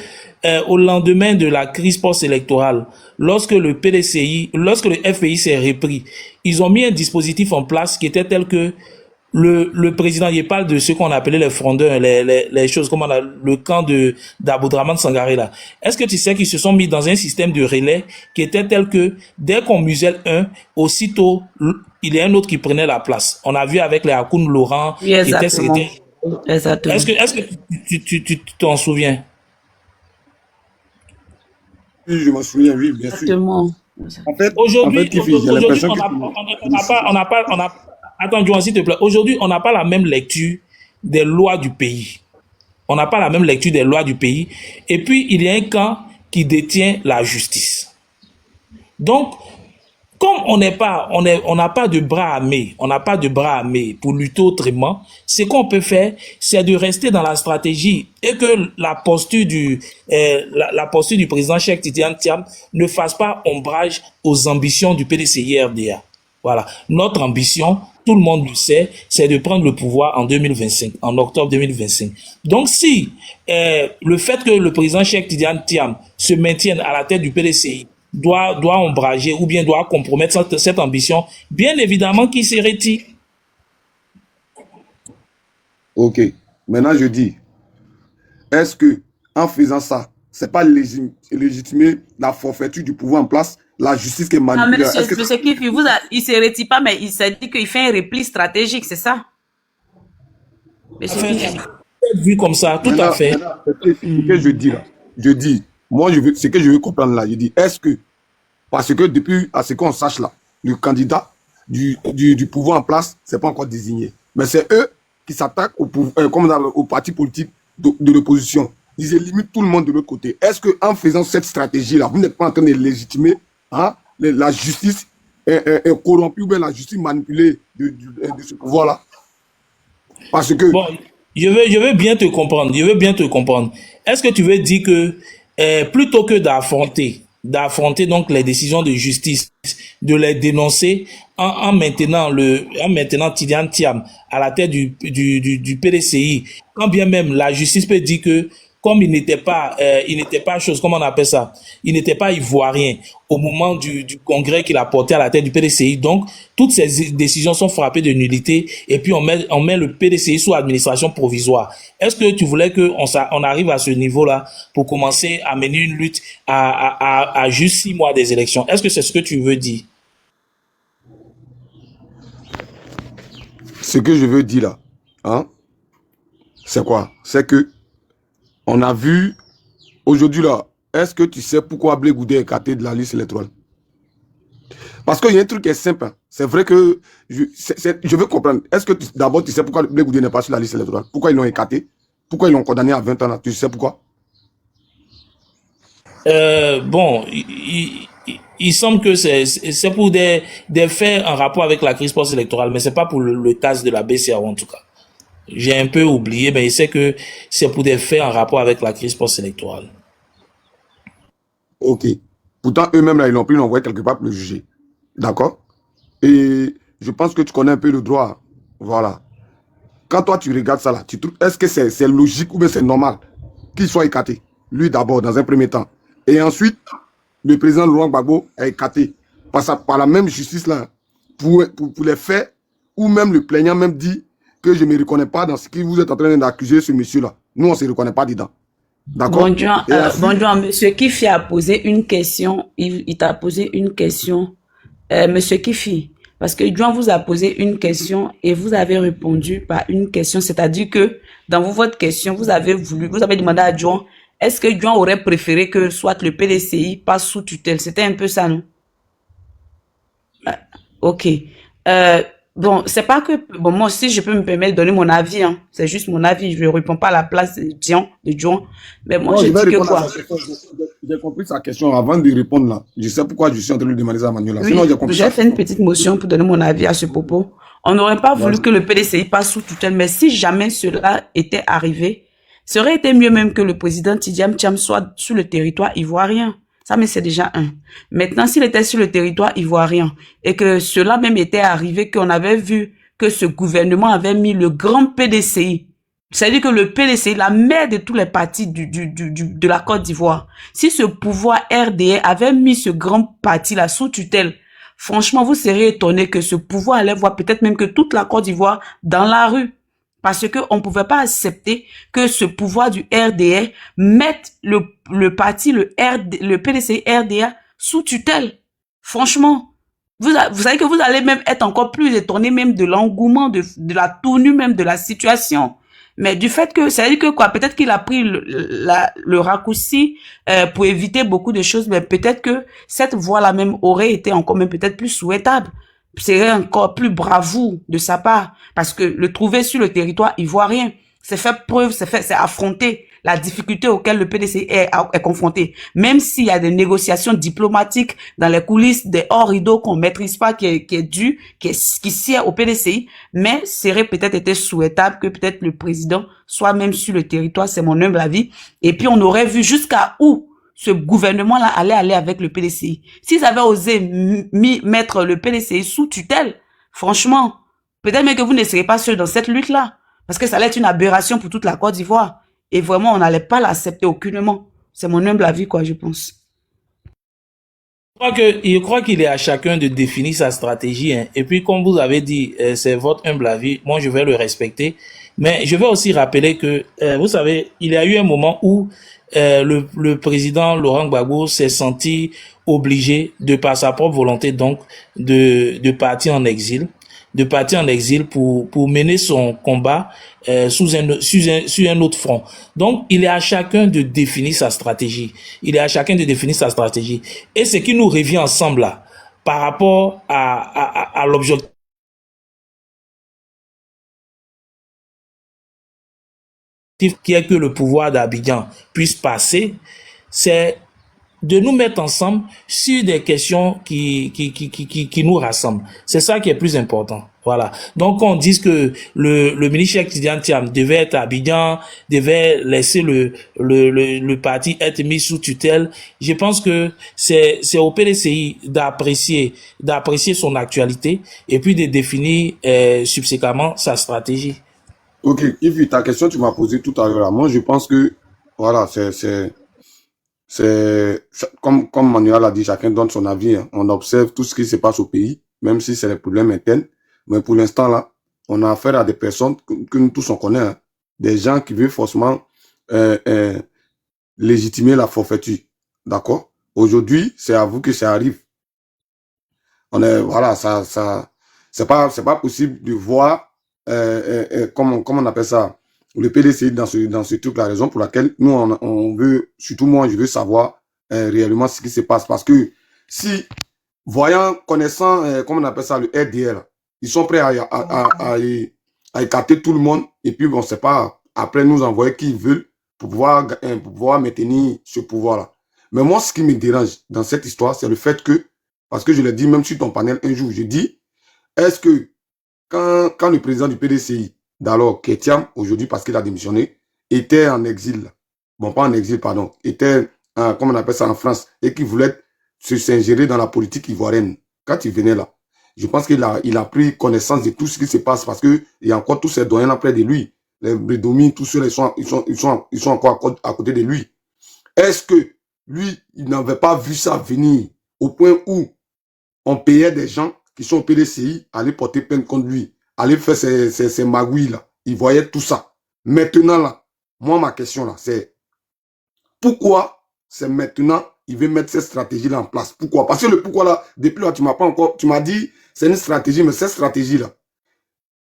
au lendemain de la crise post-électorale, lorsque le FPI s'est repris, ils ont mis un dispositif en place qui était tel que le président, il parle de ce qu'on appelait les frondeurs, les choses comme le camp d'Aboudraman Sangaré là. Est-ce que tu sais qu'ils se sont mis dans un système de relais qui était tel que dès qu'on muselle un, aussitôt il y a un autre qui prenait la place. On a vu avec les Hakoun Laurent, oui, qui était secrétaire. Exactement. Est-ce que tu t'en souviens? Oui, je m'en souviens, oui, bien Exactement. sûr. En fait, aujourd'hui, on attends, Johan, s'il te plaît. Aujourd'hui, on n'a pas la même lecture des lois du pays. On n'a pas la même lecture des lois du pays. Et puis, il y a un camp qui détient la justice. Donc, comme on n'a pas de bras armés pour lutter autrement, ce qu'on peut faire, c'est de rester dans la stratégie et que la posture du président Cheikh Tidiane Thiam ne fasse pas ombrage aux ambitions du PDCI-RDA. Voilà. Notre ambition, tout le monde le sait, c'est de prendre le pouvoir en 2025, en octobre 2025. Donc si le fait que le président Cheikh Tidiane Thiam se maintienne à la tête du PDCI doit ombrager ou bien doit compromettre cette ambition, bien évidemment qu'il se retire. Ok. Maintenant, je dis, est-ce que en faisant ça, c'est pas légitimer la forfaiture du pouvoir en place, la justice qui est manipulée? Non, mais monsieur Kifi, il se retire pas, mais il s'est dit qu'il fait un repli stratégique, c'est ça? Monsieur Kifi. Vu comme ça, tout à fait. Ce que je dis là, ce que je veux comprendre là, je dis, est-ce que, parce que depuis, à ce qu'on sache là, le candidat du pouvoir en place, c'est pas encore désigné. Mais c'est eux qui s'attaquent au parti politique de l'opposition. Ils éliminent tout le monde de l'autre côté. Est-ce qu'en faisant cette stratégie-là, vous n'êtes pas en train de légitimer la justice est corrompue ou bien la justice manipulée de ce pouvoir-là? Parce que... Bon, je veux bien te comprendre. Est-ce que tu veux dire que plutôt que d'affronter d'affronter donc les décisions de justice, de les dénoncer en maintenant Tidiane Thiam à la tête du PDCI, quand bien même la justice peut dire que comme il n'était pas comment on appelle ça, il n'était pas ivoirien au moment du congrès qu'il a porté à la tête du PDCI. Donc, toutes ces décisions sont frappées de nullité et puis on met le PDCI sous administration provisoire. Est-ce que tu voulais on arrive à ce niveau-là pour commencer à mener une lutte à juste 6 mois des élections? Est-ce que c'est ce que tu veux dire? Ce que je veux dire là, hein, c'est quoi? C'est que on a vu aujourd'hui là, est-ce que tu sais pourquoi Blé Goudé est écarté de la liste électorale? Parce qu'il y a un truc qui est simple. Hein. C'est vrai que je veux comprendre. Est-ce que d'abord tu sais pourquoi Blé Goudé n'est pas sur la liste électorale? Pourquoi ils l'ont écarté? Pourquoi ils l'ont condamné à 20 ans là? Tu sais pourquoi? Bon, il semble que c'est pour des faits en rapport avec la crise post-électorale, mais c'est pas pour le cas de la BCAO en tout cas. J'ai un peu oublié, mais il sait que c'est pour des faits en rapport avec la crise post-électorale. Ok. Pourtant, eux-mêmes, là, ils l'ont pris, ils l'ont envoyé quelque part pour le juger. D'accord? Et je pense que tu connais un peu le droit. Voilà. Quand toi, tu regardes ça, là, est-ce que c'est logique ou bien c'est normal qu'il soit écarté? Lui, d'abord, dans un premier temps. Et ensuite, le président Laurent Gbagbo est écarté par la même justice, là, pour les faits, ou même le plaignant même dit que je ne me reconnais pas dans ce que vous êtes en train d'accuser ce monsieur-là. Nous, on ne se reconnaît pas dedans. D'accord? Bonjour, monsieur Kifi a posé une question. Il t'a posé une question. Monsieur Kifi, parce que Juan vous a posé une question et vous avez répondu par une question. C'est-à-dire que dans votre question, vous avez demandé à Juan, est-ce que Juan aurait préféré que soit le PDCI passe sous tutelle? C'était un peu ça, non? Ok. Bon, c'est pas que... Bon, moi aussi, je peux me permettre de donner mon avis. Hein. C'est juste mon avis. Je ne réponds pas à la place de Juan. Mais moi, je dis que quoi? J'ai compris sa question avant de répondre là. Je sais pourquoi je suis en train de demander ça à Manuela. Oui, j'ai fait une petite motion pour donner mon avis à ce propos. On n'aurait pas voulu que le PDCI passe sous tutelle, mais si jamais cela était arrivé, ça aurait été mieux même que le président Tidiane Thiam soit sur le territoire ivoirien. Ça, mais c'est déjà un. Maintenant, s'il était sur le territoire ivoirien et que cela même était arrivé, qu'on avait vu que ce gouvernement avait mis le grand PDCI, c'est-à-dire que le PDCI, la mère de tous les partis de la Côte d'Ivoire, si ce pouvoir RDA avait mis ce grand parti-là sous tutelle, franchement, vous serez étonné que ce pouvoir allait voir peut-être même que toute la Côte d'Ivoire dans la rue. Parce qu'on ne pouvait pas accepter que ce pouvoir du RDA mette le parti, le PDCI RDA sous tutelle. Franchement, vous savez que vous allez même être encore plus étonné même de l'engouement, de la tournure même de la situation. Mais du fait que, ça veut dire que quoi, peut-être qu'il a pris le raccourci pour éviter beaucoup de choses, mais peut-être que cette voie-là même aurait été encore même peut-être plus souhaitable. Serait encore plus bravoure de sa part, parce que le trouver sur le territoire ivoirien, c'est faire preuve, c'est affronter la difficulté auquel le PDC est confronté. Même s'il y a des négociations diplomatiques dans les coulisses, des hors-rideaux qu'on maîtrise pas, qui sied au PDCI, mais serait peut-être été souhaitable que peut-être le président soit même sur le territoire, c'est mon humble avis. Et puis on aurait vu jusqu'à où ce gouvernement-là allait aller avec le PDCI. S'ils avaient osé mettre le PDCI sous tutelle, franchement, peut-être même que vous ne serez pas seuls dans cette lutte-là. Parce que ça allait être une aberration pour toute la Côte d'Ivoire. Et vraiment, on n'allait pas l'accepter aucunement. C'est mon humble avis, quoi, je pense. Je crois qu'il est à chacun de définir sa stratégie. Hein. Et puis, comme vous avez dit, c'est votre humble avis. Moi, je vais le respecter. Mais je vais aussi rappeler que, vous savez, il y a eu un moment où le président Laurent Gbagbo s'est senti obligé, de par sa propre volonté, donc, de partir en exil. De partir en exil pour mener son combat sur un autre front. Donc, il est à chacun de définir sa stratégie. Il est à chacun de définir sa stratégie. Et ce qui nous revient ensemble là, par rapport à l'objectif qui est que le pouvoir d'Abidjan puisse passer, c'est de nous mettre ensemble sur des questions qui nous rassemblent. C'est ça qui est plus important. Voilà. Donc, on dit que le ministre Cheikh Tidiane Thiam devait être à Abidjan, devait laisser le parti être mis sous tutelle. Je pense que c'est au PDCI d'apprécier son actualité et puis de définir subséquemment sa stratégie. Ok, Yves, ta question, tu m'as posé tout à l'heure. Moi, je pense que, voilà, comme Manuel a dit, chacun donne son avis. Hein. On observe tout ce qui se passe au pays, même si c'est les problèmes internes. Mais pour l'instant, là, on a affaire à des personnes que nous tous on connaît. Hein. Des gens qui veulent forcément légitimer la forfaiture. D'accord? Aujourd'hui, c'est à vous que ça arrive. Voilà, c'est pas possible de voir, comment on appelle ça, le PDCI dans ce truc, la raison pour laquelle nous, on veut, surtout moi, je veux savoir réellement ce qui se passe. Parce que si, connaissant, comment on appelle ça, le RDL, ils sont prêts à écarter tout le monde et puis on ne sait pas, après nous envoyer qui ils veulent pour pouvoir maintenir ce pouvoir-là. Mais moi, ce qui me dérange dans cette histoire, c'est le fait que, parce que je l'ai dit même sur ton panel un jour, je dis, est-ce que quand le président du PDCI, d'alors, Thiam, aujourd'hui parce qu'il a démissionné, était en exil, bon pas en exil, pardon, était, comment on appelle ça, en France, et qu'il voulait s'ingérer dans la politique ivoirienne, quand il venait là, je pense qu'il a pris connaissance de tout ce qui se passe parce que il y a encore tous ces doyens là près de lui. Les Bredomi, tous ceux-là, ils sont encore à côté de lui. Est-ce que lui, il n'avait pas vu ça venir au point où on payait des gens qui sont au PDCI aller porter plainte contre lui, aller faire ces magouilles là. Il voyait tout ça. Maintenant là, moi ma question là, c'est pourquoi c'est maintenant il veut mettre cette stratégie là en place? Pourquoi? Parce que le pourquoi là, depuis là, tu m'as dit c'est une stratégie, mais cette stratégie là,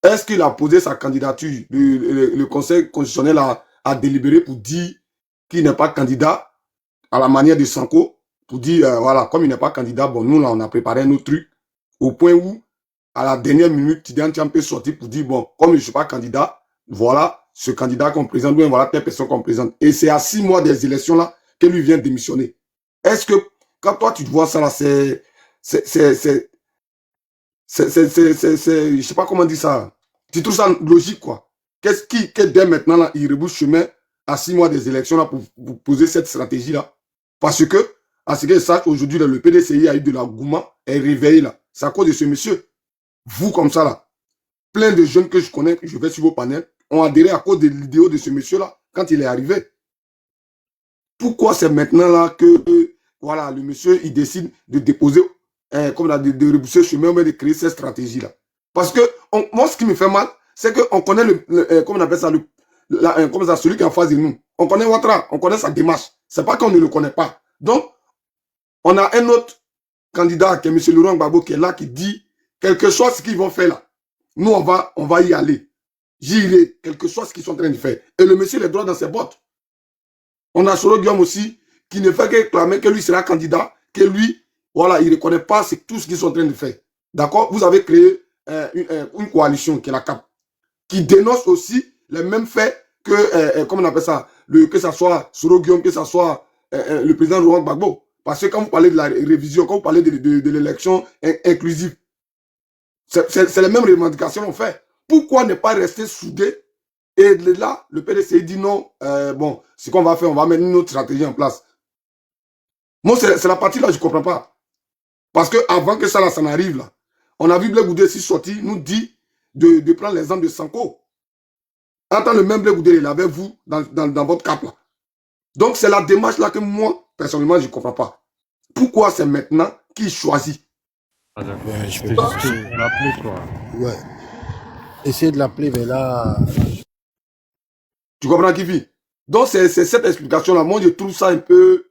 est-ce qu'il a posé sa candidature? Le Conseil constitutionnel a délibéré pour dire qu'il n'est pas candidat à la manière de Sanko, pour dire, voilà, comme il n'est pas candidat, bon, nous, là, on a préparé un autre truc, au point où, à la dernière minute, Tidiane Thiam peut sortir pour dire, bon, comme je ne suis pas candidat, voilà, ce candidat qu'on présente, bien, voilà, telle personne qu'on présente. Et c'est à 6 mois des élections, là, que lui vient démissionner. Est-ce que, quand toi, tu vois ça, là, je sais pas comment dire ça. Tu trouves ça logique, quoi. Que dès maintenant, là, il rebouche chemin à 6 mois des élections, là, pour poser cette stratégie-là? Parce que, à ce que ça, aujourd'hui, le PDCI a eu de l'engouement, est réveillé, là. C'est à cause de ce monsieur. Vous, comme ça, là. Plein de jeunes que je connais, que je vais sur vos panels, ont adhéré à cause de l'idéo de ce monsieur-là, quand il est arrivé. Pourquoi c'est maintenant, là, que, voilà, le monsieur, il décide de déposer, de rebousser chemin, mais de créer cette stratégie-là? Parce que, moi, ce qui me fait mal, c'est qu'on connaît comment on appelle ça, comme ça, celui qui est en face de nous. On connaît Ouattara, on connaît sa démarche. C'est pas qu'on ne le connaît pas. Donc, on a un autre candidat, qui est M. Laurent Gbagbo, qui est là, qui dit, quelque chose ce qu'ils vont faire là, nous, on va y aller. J'irai, quelque chose ce qu'ils sont en train de faire. Et le monsieur, il est droit dans ses bottes. On a Soro Guillaume aussi, qui ne fait que clamer que lui sera candidat, que lui, voilà, il ne reconnaît pas tout ce qu'ils sont en train de faire. D'accord? Vous avez créé une coalition qui est la CAP, qui dénonce aussi les mêmes faits que, comment on appelle ça, que ça soit Soro Guillaume, que ça soit le président Laurent Gbagbo. Parce que quand vous parlez de la révision, quand vous parlez de l'élection inclusive, c'est les mêmes revendications qu'on fait. Pourquoi ne pas rester soudé? Et là, le PDCI dit non, bon, ce qu'on va faire, on va mettre une autre stratégie en place. Moi, c'est la partie là, je ne comprends pas. Parce que avant que ça n'arrive là, on a vu Blé Goudé ici sortir, nous dit de prendre l'exemple de Sanko. En tant le même Blé Goudé, il avait vous dans votre cap là. Donc, c'est la démarche là que moi, personnellement, je ne comprends pas. Pourquoi c'est maintenant qu'il choisit? Je peux juste l'appeler, quoi. Ouais. Essayer de l'appeler, mais là... Tu comprends, Kivi? Donc, c'est cette explication-là. Moi, je trouve ça un peu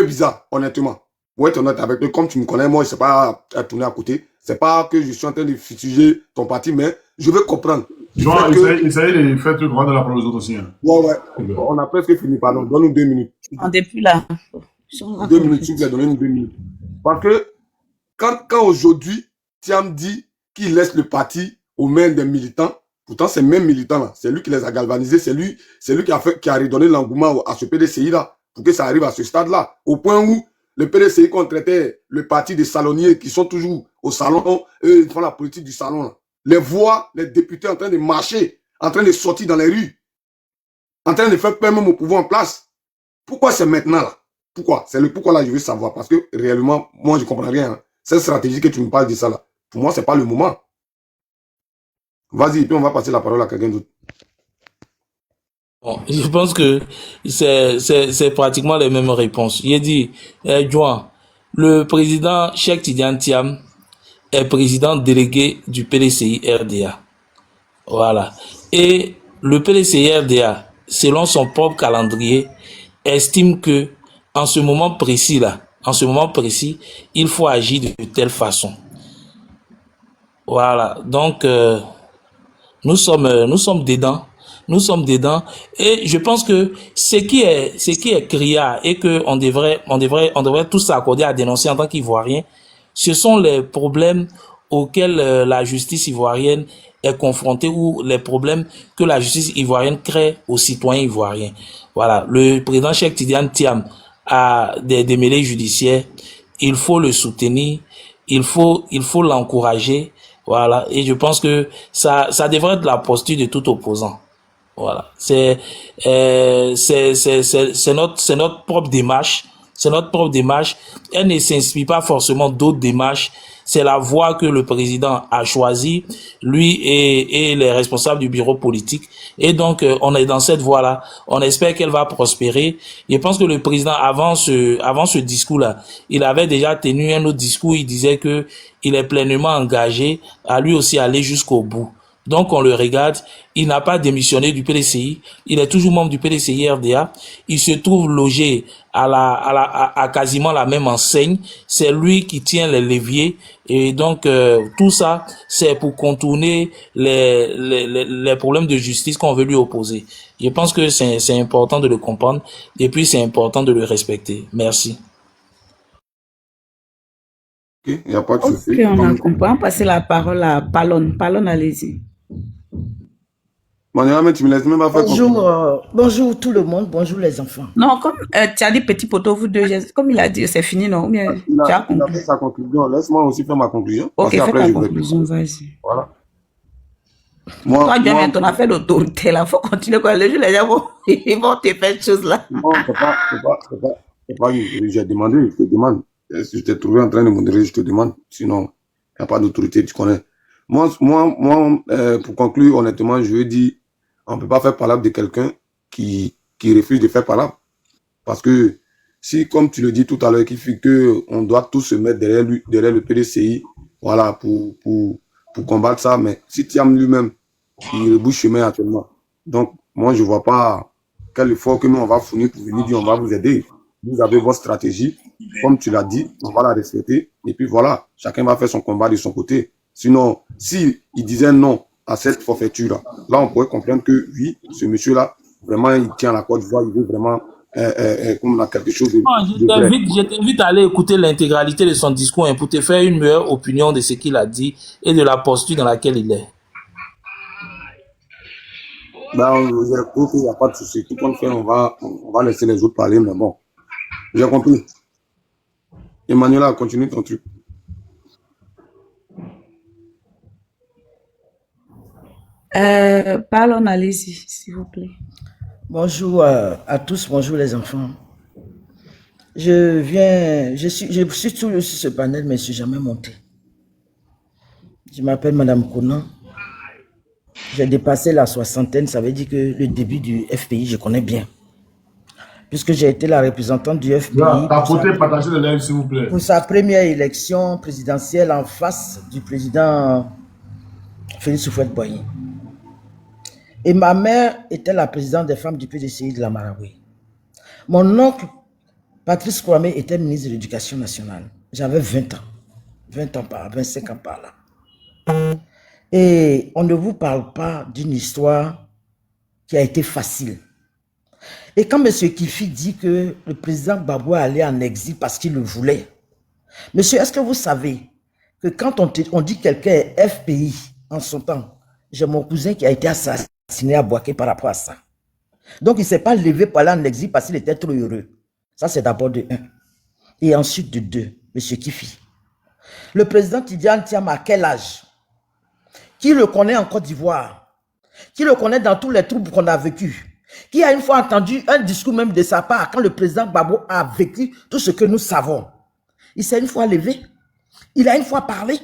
bizarre, honnêtement. Pour être honnête avec toi, comme tu me connais, moi, je ne sais pas à tourner à côté. C'est pas que je suis en train de fustiger ton parti, mais je veux comprendre. Essayez de faire tout droit de la parole aux autres aussi. Hein. Ouais. On a presque fini, pardon. Donne-nous 2 minutes. On n'est plus là. 2 minutes, s'il vous plaît, donnez-nous 2 minutes. Parce que, quand aujourd'hui, Thiam dit qu'il laisse le parti aux mains des militants, pourtant, ces mêmes militants-là, c'est lui qui les a galvanisés, c'est lui qui a redonné l'engouement à ce PDCI-là, pour que ça arrive à ce stade-là, au point où le PDCI qu'on traitait le parti des salonniers qui sont toujours au salon, eux, ils font la politique du salon. Là. Les voix, les députés en train de marcher, en train de sortir dans les rues, en train de faire peur même au pouvoir en place. Pourquoi c'est maintenant là? Pourquoi? C'est le pourquoi là, je veux savoir. Parce que réellement, moi, je ne comprends rien. Hein. Cette stratégie que tu me parles de ça là, pour moi, ce n'est pas le moment. Vas-y, puis on va passer la parole à quelqu'un d'autre. Bon, je pense que c'est pratiquement les mêmes réponses. Il a dit, Juan, le président Cheikh Tidiane Thiam est président délégué du PDCI RDA. Voilà. Et le PDCI RDA, selon son propre calendrier, estime que en ce moment précis là, il faut agir de telle façon. Voilà. Donc nous sommes dedans. Nous sommes dedans. Et je pense que ce qui est criard et que on devrait tous s'accorder à dénoncer en tant qu'Ivoiriens, ce sont les problèmes auxquels la justice ivoirienne est confrontée ou les problèmes que la justice ivoirienne crée aux citoyens ivoiriens. Voilà. Le président Cheikh Tidiane Thiam a des démêlés judiciaires. Il faut le soutenir. Il faut l'encourager. Voilà. Et je pense que ça devrait être la posture de tout opposant. Voilà. C'est notre propre démarche. C'est notre propre démarche. Elle ne s'inspire pas forcément d'autres démarches. C'est la voie que le président a choisie, lui et les responsables du bureau politique. Et donc, on est dans cette voie-là. On espère qu'elle va prospérer. Je pense que le président, avant ce discours-là, il avait déjà tenu un autre discours. Il disait que il est pleinement engagé à lui aussi aller jusqu'au bout. Donc, on le regarde. Il n'a pas démissionné du PDCI. Il est toujours membre du PDCI RDA. Il se trouve logé à quasiment la même enseigne. C'est lui qui tient les leviers. Et donc, tout ça, c'est pour contourner les problèmes de justice qu'on veut lui opposer. Je pense que c'est important de le comprendre. Et puis, c'est important de le respecter. Merci. Ok, il n'y a pas de souci. Ok, on a compris. On va passer la parole à Palon. Palon, allez-y. Manuela, tu me laisses même pas faire Bonjour tout le monde, bonjour les enfants. Non, comme tu as dit petit poteau, vous deux, comme il a dit, c'est fini, non? Il a fait sa conclusion. Laisse-moi aussi faire ma conclusion. Ok, fais ta conclusion, vas-y. Voilà. Toi, tu as ton affaire d'autorité, là. Il faut continuer. Les gens ils vont te faire choses là. Non, c'est pas j'ai demandé, je te demande. Si je t'ai trouvé en train de modérer, je te demande. Sinon, il n'y a pas d'autorité, tu connais. Moi, pour conclure, honnêtement, je veux dire, on ne peut pas faire palabre de quelqu'un qui refuse de faire palabre. Parce que si, comme tu le dis tout à l'heure, qu'il fait que on doit tous se mettre derrière le PDCI, voilà, pour combattre ça, mais si Thiam lui-même, il rebouche chemin actuellement. Donc, moi, je ne vois pas quel effort que nous, on va fournir pour venir dire, on va vous aider. Vous avez votre stratégie, comme tu l'as dit, on va la respecter. Et puis voilà, chacun va faire son combat de son côté. Sinon, si il disait non à cette forfaiture-là, là, on pourrait comprendre que oui, ce monsieur-là, vraiment, il tient la Côte d'Ivoire, il veut vraiment, comme on a quelque chose de... Je t'invite à aller écouter l'intégralité de son discours hein, pour te faire une meilleure opinion de ce qu'il a dit et de la posture dans laquelle il est. Ben, il n'y a pas de souci. Tout compte fait, on va laisser les autres parler, mais bon. J'ai compris. Emmanuela, continue ton truc. Parlons, allez-y, s'il vous plaît. Bonjour à tous, bonjour les enfants. Je suis toujours sur ce panel, mais je ne suis jamais monté. Je m'appelle Madame Conan. J'ai dépassé la soixantaine, ça veut dire que le début du FPI, je connais bien. Puisque j'ai été la représentante du FPI partagez le live, s'il vous plaît. Pour sa première élection présidentielle en face du président Félix Houphouët-Boigny. Et ma mère était la présidente des femmes du PDCI de la Marawi. Mon oncle, Patrice Kwame, était ministre de l'Éducation nationale. J'avais 20 ans. 25 ans par là. Et on ne vous parle pas d'une histoire qui a été facile. Et quand M. Kifi dit que le président Gbagbo allait en exil parce qu'il le voulait, monsieur, est-ce que vous savez que quand on dit quelqu'un est FPI en son temps, j'ai mon cousin qui a été assassiné à Bouaké par rapport à ça. Donc il ne s'est pas levé pour aller en exil parce qu'il était trop heureux. Ça c'est d'abord de un. Et ensuite de 2, M. Kifi. Le président Tidiane Thiam à quel âge? Qui le connaît en Côte d'Ivoire? Qui le connaît dans tous les troubles qu'on a vécus? Qui a une fois entendu un discours même de sa part quand le président Gbagbo a vécu tout ce que nous savons? Il s'est une fois levé. Il a une fois parlé.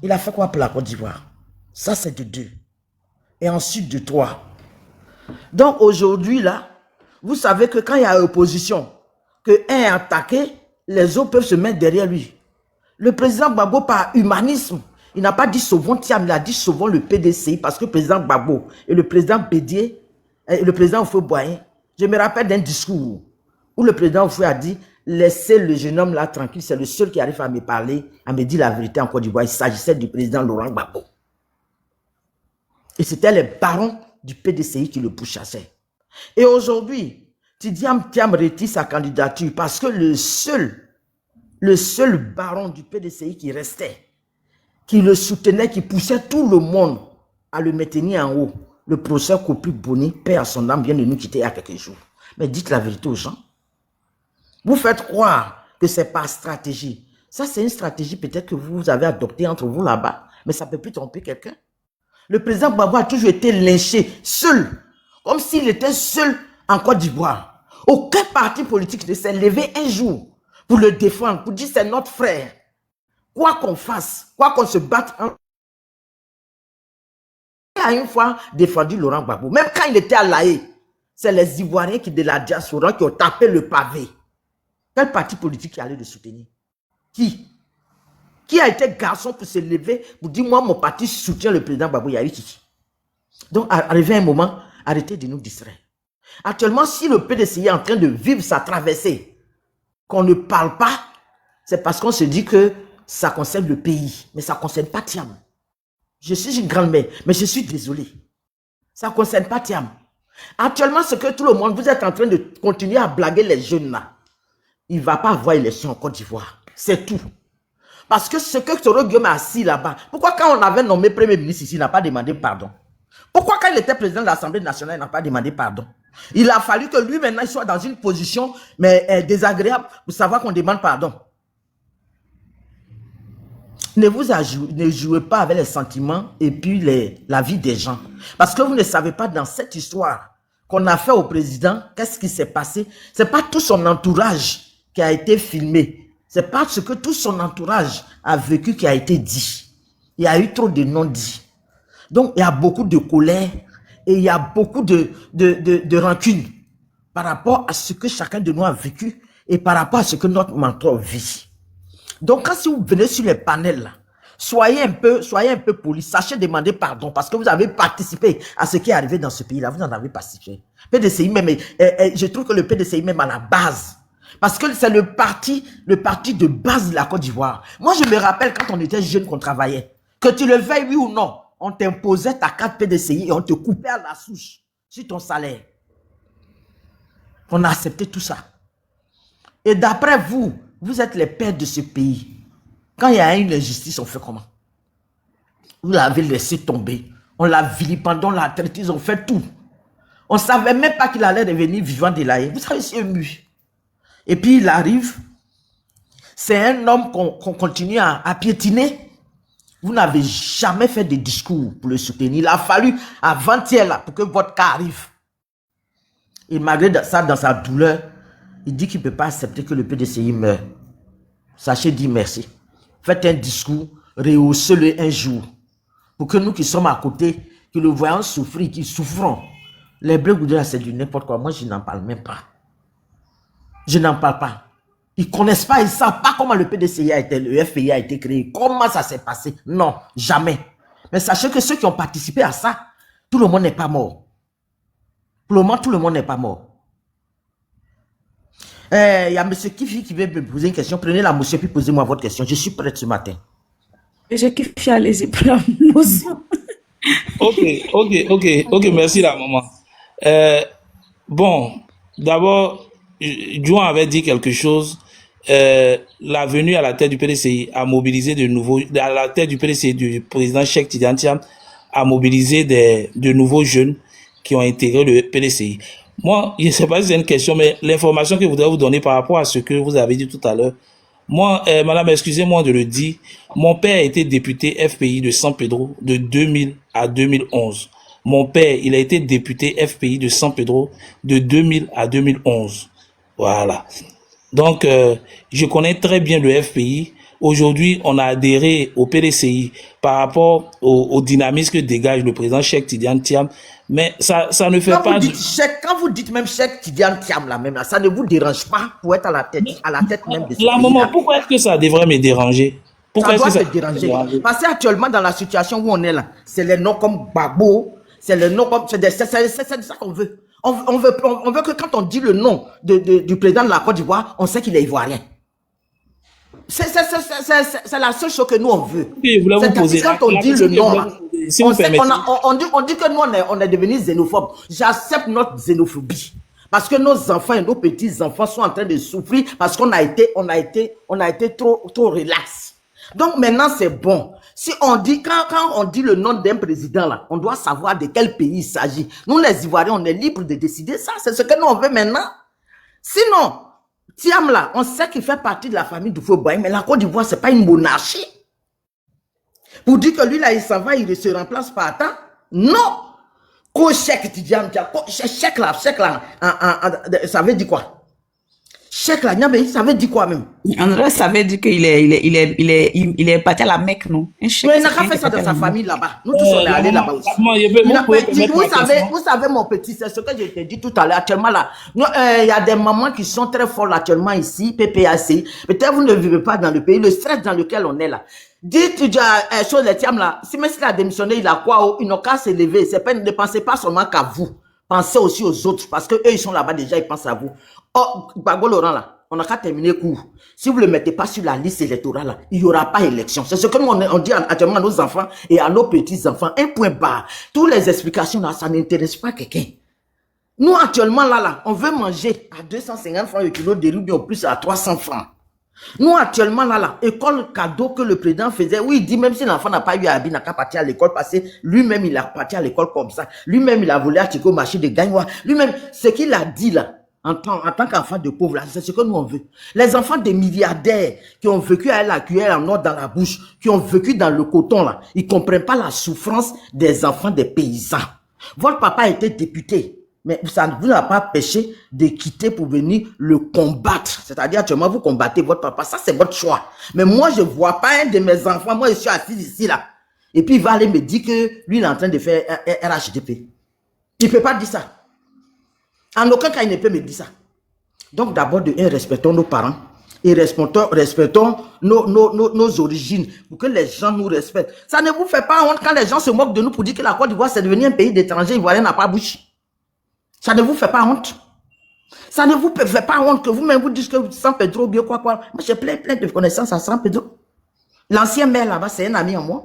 Il a fait quoi pour la Côte d'Ivoire? Ça, c'est de 2. Et ensuite de 3. Donc aujourd'hui, là, vous savez que quand il y a opposition, que un est attaqué, les autres peuvent se mettre derrière lui. Le président Gbagbo, par humanisme, il n'a pas dit sauvons Thiam, il a dit sauvons le PDCI parce que le président Gbagbo et le président Bédié et le président Houphouët-Boigny, je me rappelle d'un discours où le président Houphouët a dit laissez le jeune homme là tranquille, c'est le seul qui arrive à me parler, à me dire la vérité en Côte d'Ivoire. Il s'agissait du président Laurent Gbagbo. Et c'était les barons du PDCI qui le pourchassaient. Et aujourd'hui, Tidiane Thiam retire sa candidature parce que le seul baron du PDCI qui restait, qui le soutenait, qui poussait tout le monde à le maintenir en haut, le professeur Kopi Boni, paix à son âme, vient de nous quitter il y a quelques jours. Mais dites la vérité aux gens. Vous faites croire que c'est par stratégie. Ça, c'est une stratégie peut-être que vous avez adoptée entre vous là-bas, mais ça ne peut plus tromper quelqu'un. Le président Gbagbo a toujours été lynché, seul, comme s'il était seul en Côte d'Ivoire. Aucun parti politique ne s'est levé un jour pour le défendre, pour dire c'est notre frère. Quoi qu'on fasse, quoi qu'on se batte, il a une fois défendu Laurent Gbagbo. Même quand il était à La Haye, c'est les Ivoiriens de la diaspora qui ont tapé le pavé. Quel parti politique qui allait le soutenir? Qui a été garçon pour se lever, pour dire moi mon parti soutient le président Gbagbo? Il y a eu qui? Donc arrivé un moment, arrêtez de nous distraire. Actuellement, si le PDCI est en train de vivre sa traversée, qu'on ne parle pas, c'est parce qu'on se dit que ça concerne le pays, mais ça ne concerne pas Thiam. Je suis une grand-mère, mais je suis désolé. Ça ne concerne pas Thiam. Actuellement, ce que tout le monde, vous êtes en train de continuer à blaguer les jeunes là. Il ne va pas avoir élection en Côte d'Ivoire. C'est tout. Parce que ce que Soro Guillaume a assis là-bas, pourquoi quand on avait nommé Premier ministre ici, il n'a pas demandé pardon? Pourquoi quand il était président de l'Assemblée nationale, il n'a pas demandé pardon? Il a fallu que lui maintenant il soit dans une position désagréable pour savoir qu'on demande pardon. Ne jouez pas avec les sentiments et puis la vie des gens. Parce que vous ne savez pas dans cette histoire qu'on a fait au président, qu'est-ce qui s'est passé? Ce n'est pas tout son entourage qui a été filmé. Ce n'est pas ce que tout son entourage a vécu qui a été dit. Il y a eu trop de non-dits. Donc, il y a beaucoup de colère et il y a beaucoup de rancune par rapport à ce que chacun de nous a vécu et par rapport à ce que notre mentor vit. Donc, quand si vous venez sur les panels, là, soyez un peu poli, sachez demander pardon parce que vous avez participé à ce qui est arrivé dans ce pays-là. Vous en avez participé. PDCI même, je trouve que le PDCI même à la base, parce que c'est le parti de base de la Côte d'Ivoire. Moi, je me rappelle quand on était jeunes qu'on travaillait, que tu le veuilles oui ou non, on t'imposait ta carte PDCI et on te coupait à la souche sur ton salaire. On a accepté tout ça. Et d'après vous, vous êtes les pères de ce pays. Quand il y a une injustice, on fait comment? Vous l'avez laissé tomber. On l'a vilipendé, on l'a traité, ils ont fait tout. On ne savait même pas qu'il allait revenir vivant de la haine. Vous savez, c'est ému. Et puis il arrive. C'est un homme qu'on continue à piétiner. Vous n'avez jamais fait de discours pour le soutenir. Il a fallu avant-hier là pour que votre cas arrive. Et malgré ça, dans sa douleur, il dit qu'il ne peut pas accepter que le PDCI meure. Sachez dire merci. Faites un discours, rehaussez-le un jour. Pour que nous qui sommes à côté, qui le voyons souffrir, qui souffrons. Les Bleus Goudé, c'est du n'importe quoi. Moi, je n'en parle même pas. Je n'en parle pas. Ils ne connaissent pas, ils ne savent pas comment le PDCI a été, le FPI a été créé. Comment ça s'est passé? Non, jamais. Mais sachez que ceux qui ont participé à ça, tout le monde n'est pas mort. Pour le moment, tout le monde n'est pas mort. Il y a M. Kifi qui veut me poser une question. Prenez la motion puis posez-moi votre question. Je suis prête ce matin. M. Kifi, allez-y pour la motion. Ok, merci la maman. Bon, d'abord, Juan avait dit quelque chose. La venue à la tête du PDCI a mobilisé de nouveaux, à la tête du PDCI du président Cheikh Tidiane Thiam a mobilisé de nouveaux jeunes qui ont intégré le PDCI. Moi, je ne sais pas si c'est une question, mais l'information que je voudrais vous donner par rapport à ce que vous avez dit tout à l'heure, moi, madame, excusez-moi de le dire, mon père a été député FPI de San Pedro de 2000 à 2011. Mon père, il a été député FPI de San Pedro de 2000 à 2011. Voilà. Donc, je connais très bien le FPI. Aujourd'hui, on a adhéré au PDCI par rapport au dynamisme que dégage le président Cheikh Tidiane Thiam. Mais ça ne fait Quand pas... quand vous dites même Cheikh Tidiane Thiam, là, même, là, ça ne vous dérange pas pour être à la tête même de ce Là, pays, maman, là. pourquoi est-ce que ça devrait me déranger? Pourquoi Ça est-ce doit que te déranger. Parce qu'actuellement, dans la situation où on est là, c'est les noms comme Gbagbo, c'est les noms comme... C'est ça qu'on veut. On veut que quand on dit le nom du président de la Côte d'Ivoire, on sait qu'il est ivoirien. C'est la seule chose que nous, on veut. Je voulais vous poser quand on dit le nom, là, si vous permettez. on dit que nous, on est devenus xénophobes. J'accepte notre xénophobie. Parce que nos enfants et nos petits-enfants sont en train de souffrir parce qu'on a été trop relax. Donc maintenant, c'est bon. Si on dit, quand on dit le nom d'un président, là, on doit savoir de quel pays il s'agit. Nous, les Ivoiriens, on est libres de décider ça. C'est ce que nous, on veut maintenant. Sinon, Thiam, là, on sait qu'il fait partie de la famille du Feu-Boigny, mais la Côte d'Ivoire, c'est pas une monarchie. Pour dire que lui, là, il s'en va, il se remplace par temps. Non. Cheikh Tidiane, Cheikh là, ça veut dire quoi? Cheikh là, ça veut dire quoi même? André, ça veut dire qu'il est parti à la Mecque, non? Mais il n'a pas fait ça dans sa famille là-bas. Nous tous, on est allés là-bas aussi. Vous savez, mon petit, c'est ce que je t'ai dit tout à l'heure. Actuellement là, il y a des mamans qui sont très folles actuellement ici, PPAC. Peut-être vous ne vivez pas dans le pays, le stress dans lequel on est là. Dites sur les Thiam là, si Messi a démissionné, il a quoi? Ils n'ont qu'à se lever. Ne pensez pas seulement qu'à vous. Pensez aussi aux autres, parce qu'eux, ils sont là-bas déjà, ils pensent à vous. Oh, Gbagbo Laurent là, on n'a qu'à terminer court. Si vous ne le mettez pas sur la liste électorale là, il n'y aura pas élection. C'est ce que nous, on dit actuellement à nos enfants et à nos petits-enfants. Un point barre. Toutes les explications là, ça n'intéresse pas quelqu'un. Nous, actuellement là, on veut manger à 250 francs le kilo de riz, bien plus à 300 francs. Nous, actuellement, là, école cadeau que le président faisait, oui, il dit, même si l'enfant n'a pas eu à habiller, n'a qu'à partir à l'école, parce que lui-même, il a parti à l'école comme ça. Lui-même, il a volé à Chico marché de Gagnois. Lui-même, ce qu'il a dit, là, en tant qu'enfant de pauvre, là, c'est ce que nous, on veut. Les enfants des milliardaires qui ont vécu à la cuillère en or dans la bouche, qui ont vécu dans le coton, là, ils comprennent pas la souffrance des enfants des paysans. Votre papa était député. Mais ça ne vous a pas empêché de quitter pour venir le combattre. C'est-à-dire, actuellement, vous combattez votre papa. Ça, c'est votre choix. Mais moi, je ne vois pas un de mes enfants. Moi, je suis assis ici, là. Et puis, il va aller me dire que lui, il est en train de faire RHDP. Il ne peut pas dire ça. En aucun cas, il ne peut me dire ça. Donc, d'abord, respectons nos parents. Et respectons nos origines. Pour que les gens nous respectent. Ça ne vous fait pas honte quand les gens se moquent de nous pour dire que la Côte d'Ivoire, c'est devenu un pays d'étrangers. Ivoirien n'a pas bouche. Ça ne vous fait pas honte? Ça ne vous fait pas honte que vous-même vous dites que San Pedro, bien quoi. Moi, j'ai plein de connaissances à San Pedro. L'ancien maire là-bas, c'est un ami à moi.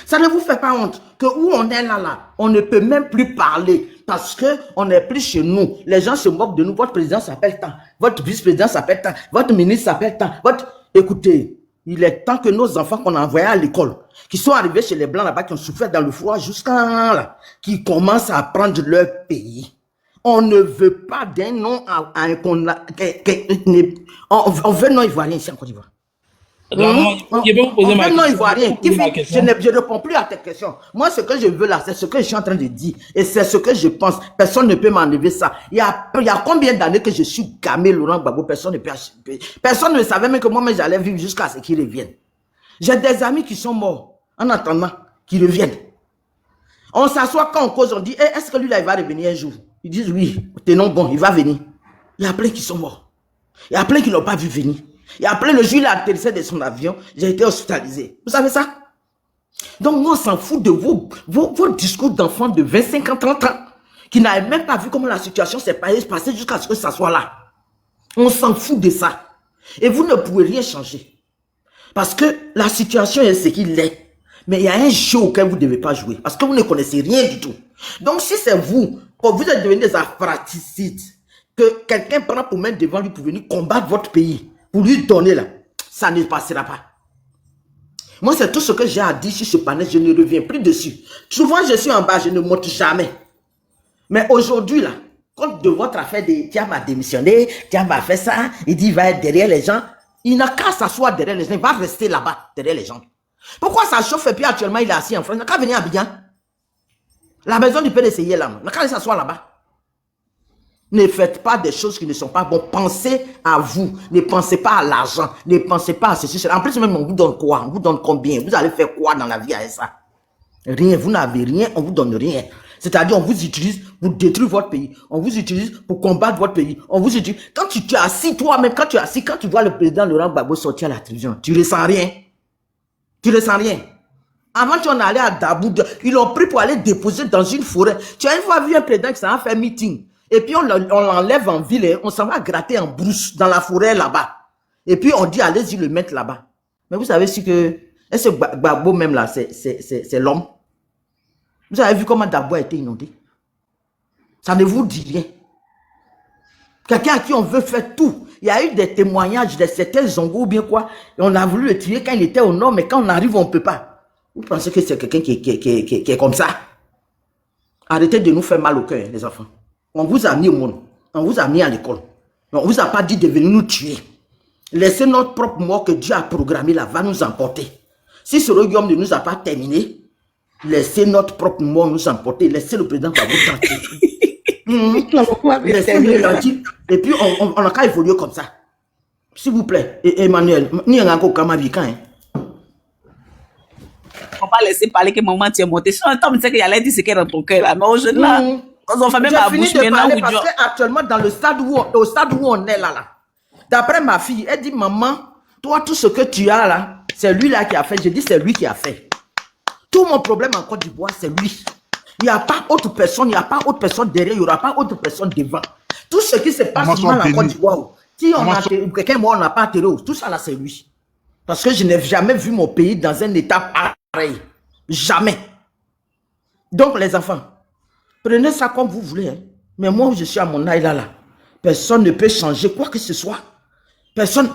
Ça ne vous fait pas honte que où on est là, on ne peut même plus parler parce que on n'est plus chez nous. Les gens se moquent de nous. Votre président s'appelle tant. Votre vice-président s'appelle tant. Votre ministre s'appelle tant. Écoutez, il est temps que nos enfants qu'on a envoyés à l'école, qui sont arrivés chez les Blancs là-bas, qui ont souffert dans le froid jusqu'à là, qui commencent à apprendre leur pays. On ne veut pas d'un nom on veut non ivoirien ici en Côte d'Ivoire. Je vais vous poser ma question. Non ivoirien. Je ne réponds plus à tes questions. Moi, ce que je veux là, c'est ce que je suis en train de dire. Et c'est ce que je pense. Personne ne peut m'enlever ça. Il y a combien d'années que je suis gamé Laurent Gbagbo, personne ne peut acheter. Personne ne savait même que moi, j'allais vivre jusqu'à ce qu'il revienne. J'ai des amis qui sont morts en attendant qu'ils reviennent. On s'assoit quand on cause, on dit, est-ce que lui là, il va revenir un jour? Ils disent oui, tenons bon, il va venir. Il y a plein qui sont morts. Il y a plein qui ne l'ont pas vu venir. Il y a plein, le jour où il a atterrissé de son avion, j'ai été hospitalisé. Vous savez ça? Donc, moi, on s'en fout de vos discours d'enfants de 25 ans, 30 ans, qui n'avaient même pas vu comment la situation s'est passée jusqu'à ce que ça soit là. On s'en fout de ça. Et vous ne pouvez rien changer. Parce que la situation est ce qu'il est. Mais il y a un jeu auquel vous ne devez pas jouer. Parce que vous ne connaissez rien du tout. Donc, si c'est vous, quand vous êtes devenus des appraticides, que quelqu'un prend pour mettre devant lui pour venir combattre votre pays, pour lui donner là, ça ne passera pas. Moi, c'est tout ce que j'ai à dire sur ce panel. Je ne reviens plus dessus. Souvent, je suis en bas, je ne monte jamais. Mais aujourd'hui, là, Quand de votre affaire, Thiam a démissionné, Thiam a fait ça, il dit il va être derrière les gens. Il n'a qu'à s'asseoir derrière les gens, il va rester là-bas, derrière les gens. Pourquoi ça chauffe et puis actuellement il est assis en France? Il n'a qu'à venir à Abidjan. La maison du PDCI est là. Il n'a qu'à s'asseoir là-bas. Ne faites pas des choses qui ne sont pas bonnes. Pensez à vous. Ne pensez pas à l'argent. Ne pensez pas à ceci. En plus, même on vous donne quoi? On vous donne combien? Vous allez faire quoi dans la vie avec ça? Rien. Vous n'avez rien, on vous donne rien. C'est-à-dire, on vous utilise pour détruire votre pays. On vous utilise pour combattre votre pays. On vous utilise. Quand tu es assis, toi-même, quand tu es assis, quand tu vois le président Laurent Gbagbo sortir à la télévision, tu ne ressens rien. Tu ne ressens rien. Avant, tu en allais à Dabou, ils l'ont pris pour aller déposer dans une forêt. Tu as une fois vu un président qui s'en va faire meeting. Et puis, on l'enlève en ville et on s'en va gratter en brousse dans la forêt là-bas. Et puis, on dit, allez-y le mettre là-bas. Mais vous savez si que, est-ce que Gbagbo même là, c'est l'homme? Vous avez vu comment Dabou a été inondé? Ça ne vous dit rien. Quelqu'un à qui on veut faire tout. Il y a eu des témoignages de certains Zongo ou bien quoi. Et on a voulu le tuer quand il était au nord, mais quand on arrive, on ne peut pas. Vous pensez que c'est quelqu'un qui est comme ça? Arrêtez de nous faire mal au cœur, les enfants. On vous a mis au monde. On vous a mis à l'école. On ne vous a pas dit de venir nous tuer. Laissez notre propre mort que Dieu a programmé là, va nous emporter. Si ce royaume ne nous a pas terminé, laissez notre propre mort nous emporter. Laissez le président Gbagbo tranquille. Laissez-le tranquille. Et puis, on n'a qu'à évoluer comme ça. S'il vous plaît, Emmanuel, ni un gars comme Avika. Il ne faut pas laisser parler que maman t'est montée. Sinon, Tom sait qu'il allait dire ce qu'il y a dans ton cœur là. Mais aux jeunes là, quand on fait même la bouche maintenant. Parce qu'actuellement, dans le stade où on est là, d'après ma fille, elle dit, maman, toi, tout ce que tu as là, c'est lui là qui a fait. Je dis, c'est lui qui a fait. Tout mon problème en Côte d'Ivoire, c'est lui. Il n'y a pas autre personne, il n'y a pas autre personne derrière, il n'y aura pas autre personne devant. Tout ce qui se passe mal en Côte d'Ivoire, si on a quelqu'un mort, on n'a pas atterri, tout ça là, c'est lui. Parce que je n'ai jamais vu mon pays dans un état pareil. Jamais. Donc, les enfants, prenez ça comme vous voulez. Hein. Mais moi, je suis à mon aïe là. Personne ne peut changer quoi que ce soit. Personne.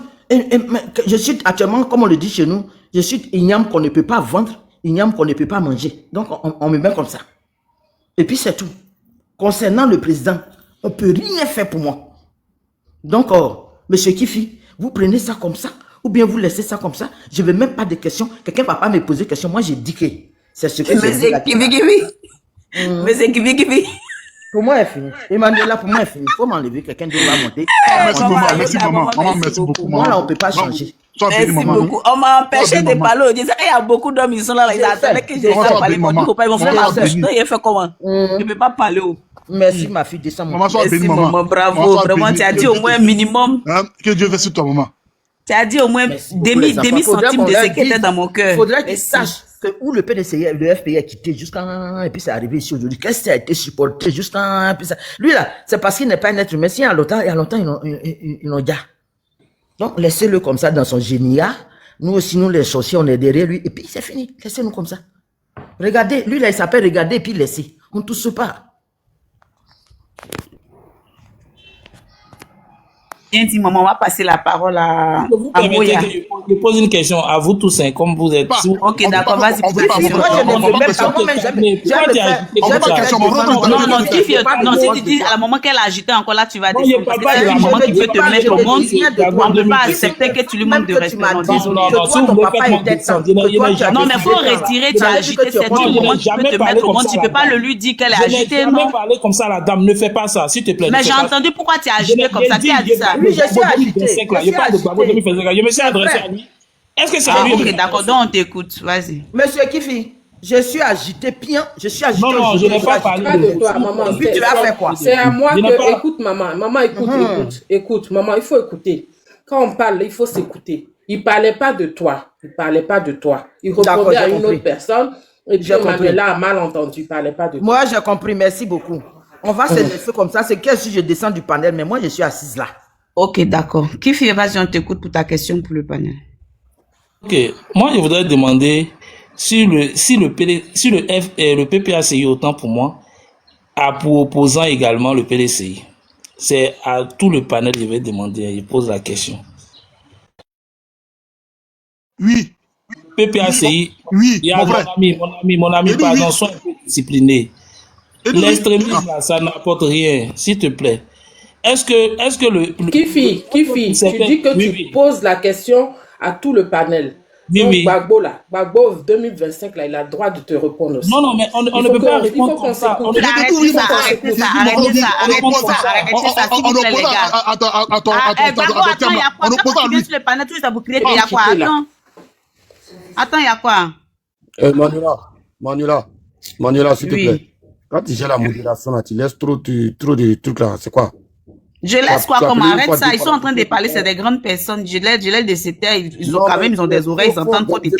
Je suis actuellement, comme on le dit chez nous, je suis igname qu'on ne peut pas vendre, igname qu'on ne peut pas manger. Donc, on me met comme ça. Et puis, c'est tout. Concernant le président, on ne peut rien faire pour moi. Donc, monsieur Kifi, vous prenez ça comme ça, ou bien vous laissez ça comme ça. Je ne veux même pas de questions. Quelqu'un ne va pas me poser de questions. Moi, j'ai dit que c'est ce que monsieur Kifi. Pour moi, elle est finie. Emmanuela, pour moi, elle est finie. Il faut m'enlever. Quelqu'un doit monter. Merci, maman. Maman, merci beaucoup. Moi, là, on ne peut pas changer. Merci beaucoup. On m'a empêché de parler. Il y a beaucoup d'hommes, ils sont là, ils attendaient que j'ai parlé. Ils vont faire ma bouche. Non, il fait comment? Je ne peux pas parler. Merci, ma fille, descends-moi. Merci, maman. Bravo. Vraiment, tu as dit au moins un minimum. Que Dieu fasse sur toi, maman. Tu as dit au moins demi-centime de ce qui était dans mon cœur. Il faudrait qu'ils sachent que où le PDCI, le FPI a quitté jusqu'à... Et puis c'est arrivé ici aujourd'hui. Qu'est-ce qui a été supporté jusqu'à... Lui là, c'est parce qu'il n'est pas un être humain. Si il y a longtemps, ils l'ont déjà. Donc laissez-le comme ça dans son génia. Nous aussi, nous les sorciers, on est derrière lui. Et puis c'est fini. Laissez-nous comme ça. Regardez, lui là, il s'appelle regarder et puis laisser. On ne touche pas. Bien dit, maman, on va passer la parole à Moya. Je pose une question à vous tous, hein, comme vous êtes. Ok, d'accord, vas-y. Non, si tu dis à la maman qu'elle a agité encore là, tu vas descendre. Parce que c'est une maman qui peut te mettre au monde. On ne peut pas accepter que tu lui manques de respect. Non, désolé. Non, mais il faut retirer, tu as agité cette maman qui peut te mettre au monde. Tu ne peux pas le lui dire qu'elle est agitée, non? Ne parler comme ça, la dame, ne fais pas ça, s'il te plaît. Mais j'ai entendu pourquoi tu as agité comme ça. Qui a dit ça? Oui, je suis agité. Je me suis adressé à lui. Est-ce que c'est lui? Ok, d'accord, donc on t'écoute, vas-y. Monsieur Kifi, je suis agité, bien, je suis agité. Non, je n'ai pas parlé de toi, maman. Puis tu as fait quoi? C'est à moi que... Écoute, maman. Maman, écoute. Maman, il faut écouter. Quand on parle, il faut s'écouter. Il ne parlait pas de toi. Il répondait à une autre personne. Et puis Manuela a mal entendu. Il ne parlait pas de toi. Moi, j'ai compris. Merci beaucoup. On va se laisser comme ça. C'est que si je descends du panel, mais moi, je suis assise là. Ok, d'accord. Kifi, vas-y, on t'écoute pour ta question pour le panel. Ok, moi je voudrais demander si le PPACI, autant pour moi, a pour opposant également le PDCI. C'est à tout le panel que je vais demander, je pose la question. Oui. PPACI, oui, il y a mon ami, pardon, sois un peu discipliné. L'extrémisme, là, ça n'apporte rien, s'il te plaît. Est-ce que le Kifi, tu dis que tu poses la question à tout le panel. Oui, donc, Gbagbo, là, Gbagbo 2025, là, il a le droit de te répondre aussi. Non, mais on ne peut pas répondre comme ça. Arrêtez ça, s'il vous plaît, les gars. Attends, il y a quoi? Quand tu viens sur le panel, tu veux vous crier, il y a quoi? Attends, il y a quoi? Manuela, s'il te plaît. Quand tu gères la modération, là, tu laisses trop de trucs là, c'est quoi? Je laisse quoi comme arrête ça? Ils sont en train de parler, c'est des grandes personnes. Je laisse des CT, ils ont des oreilles, ils entendent trop de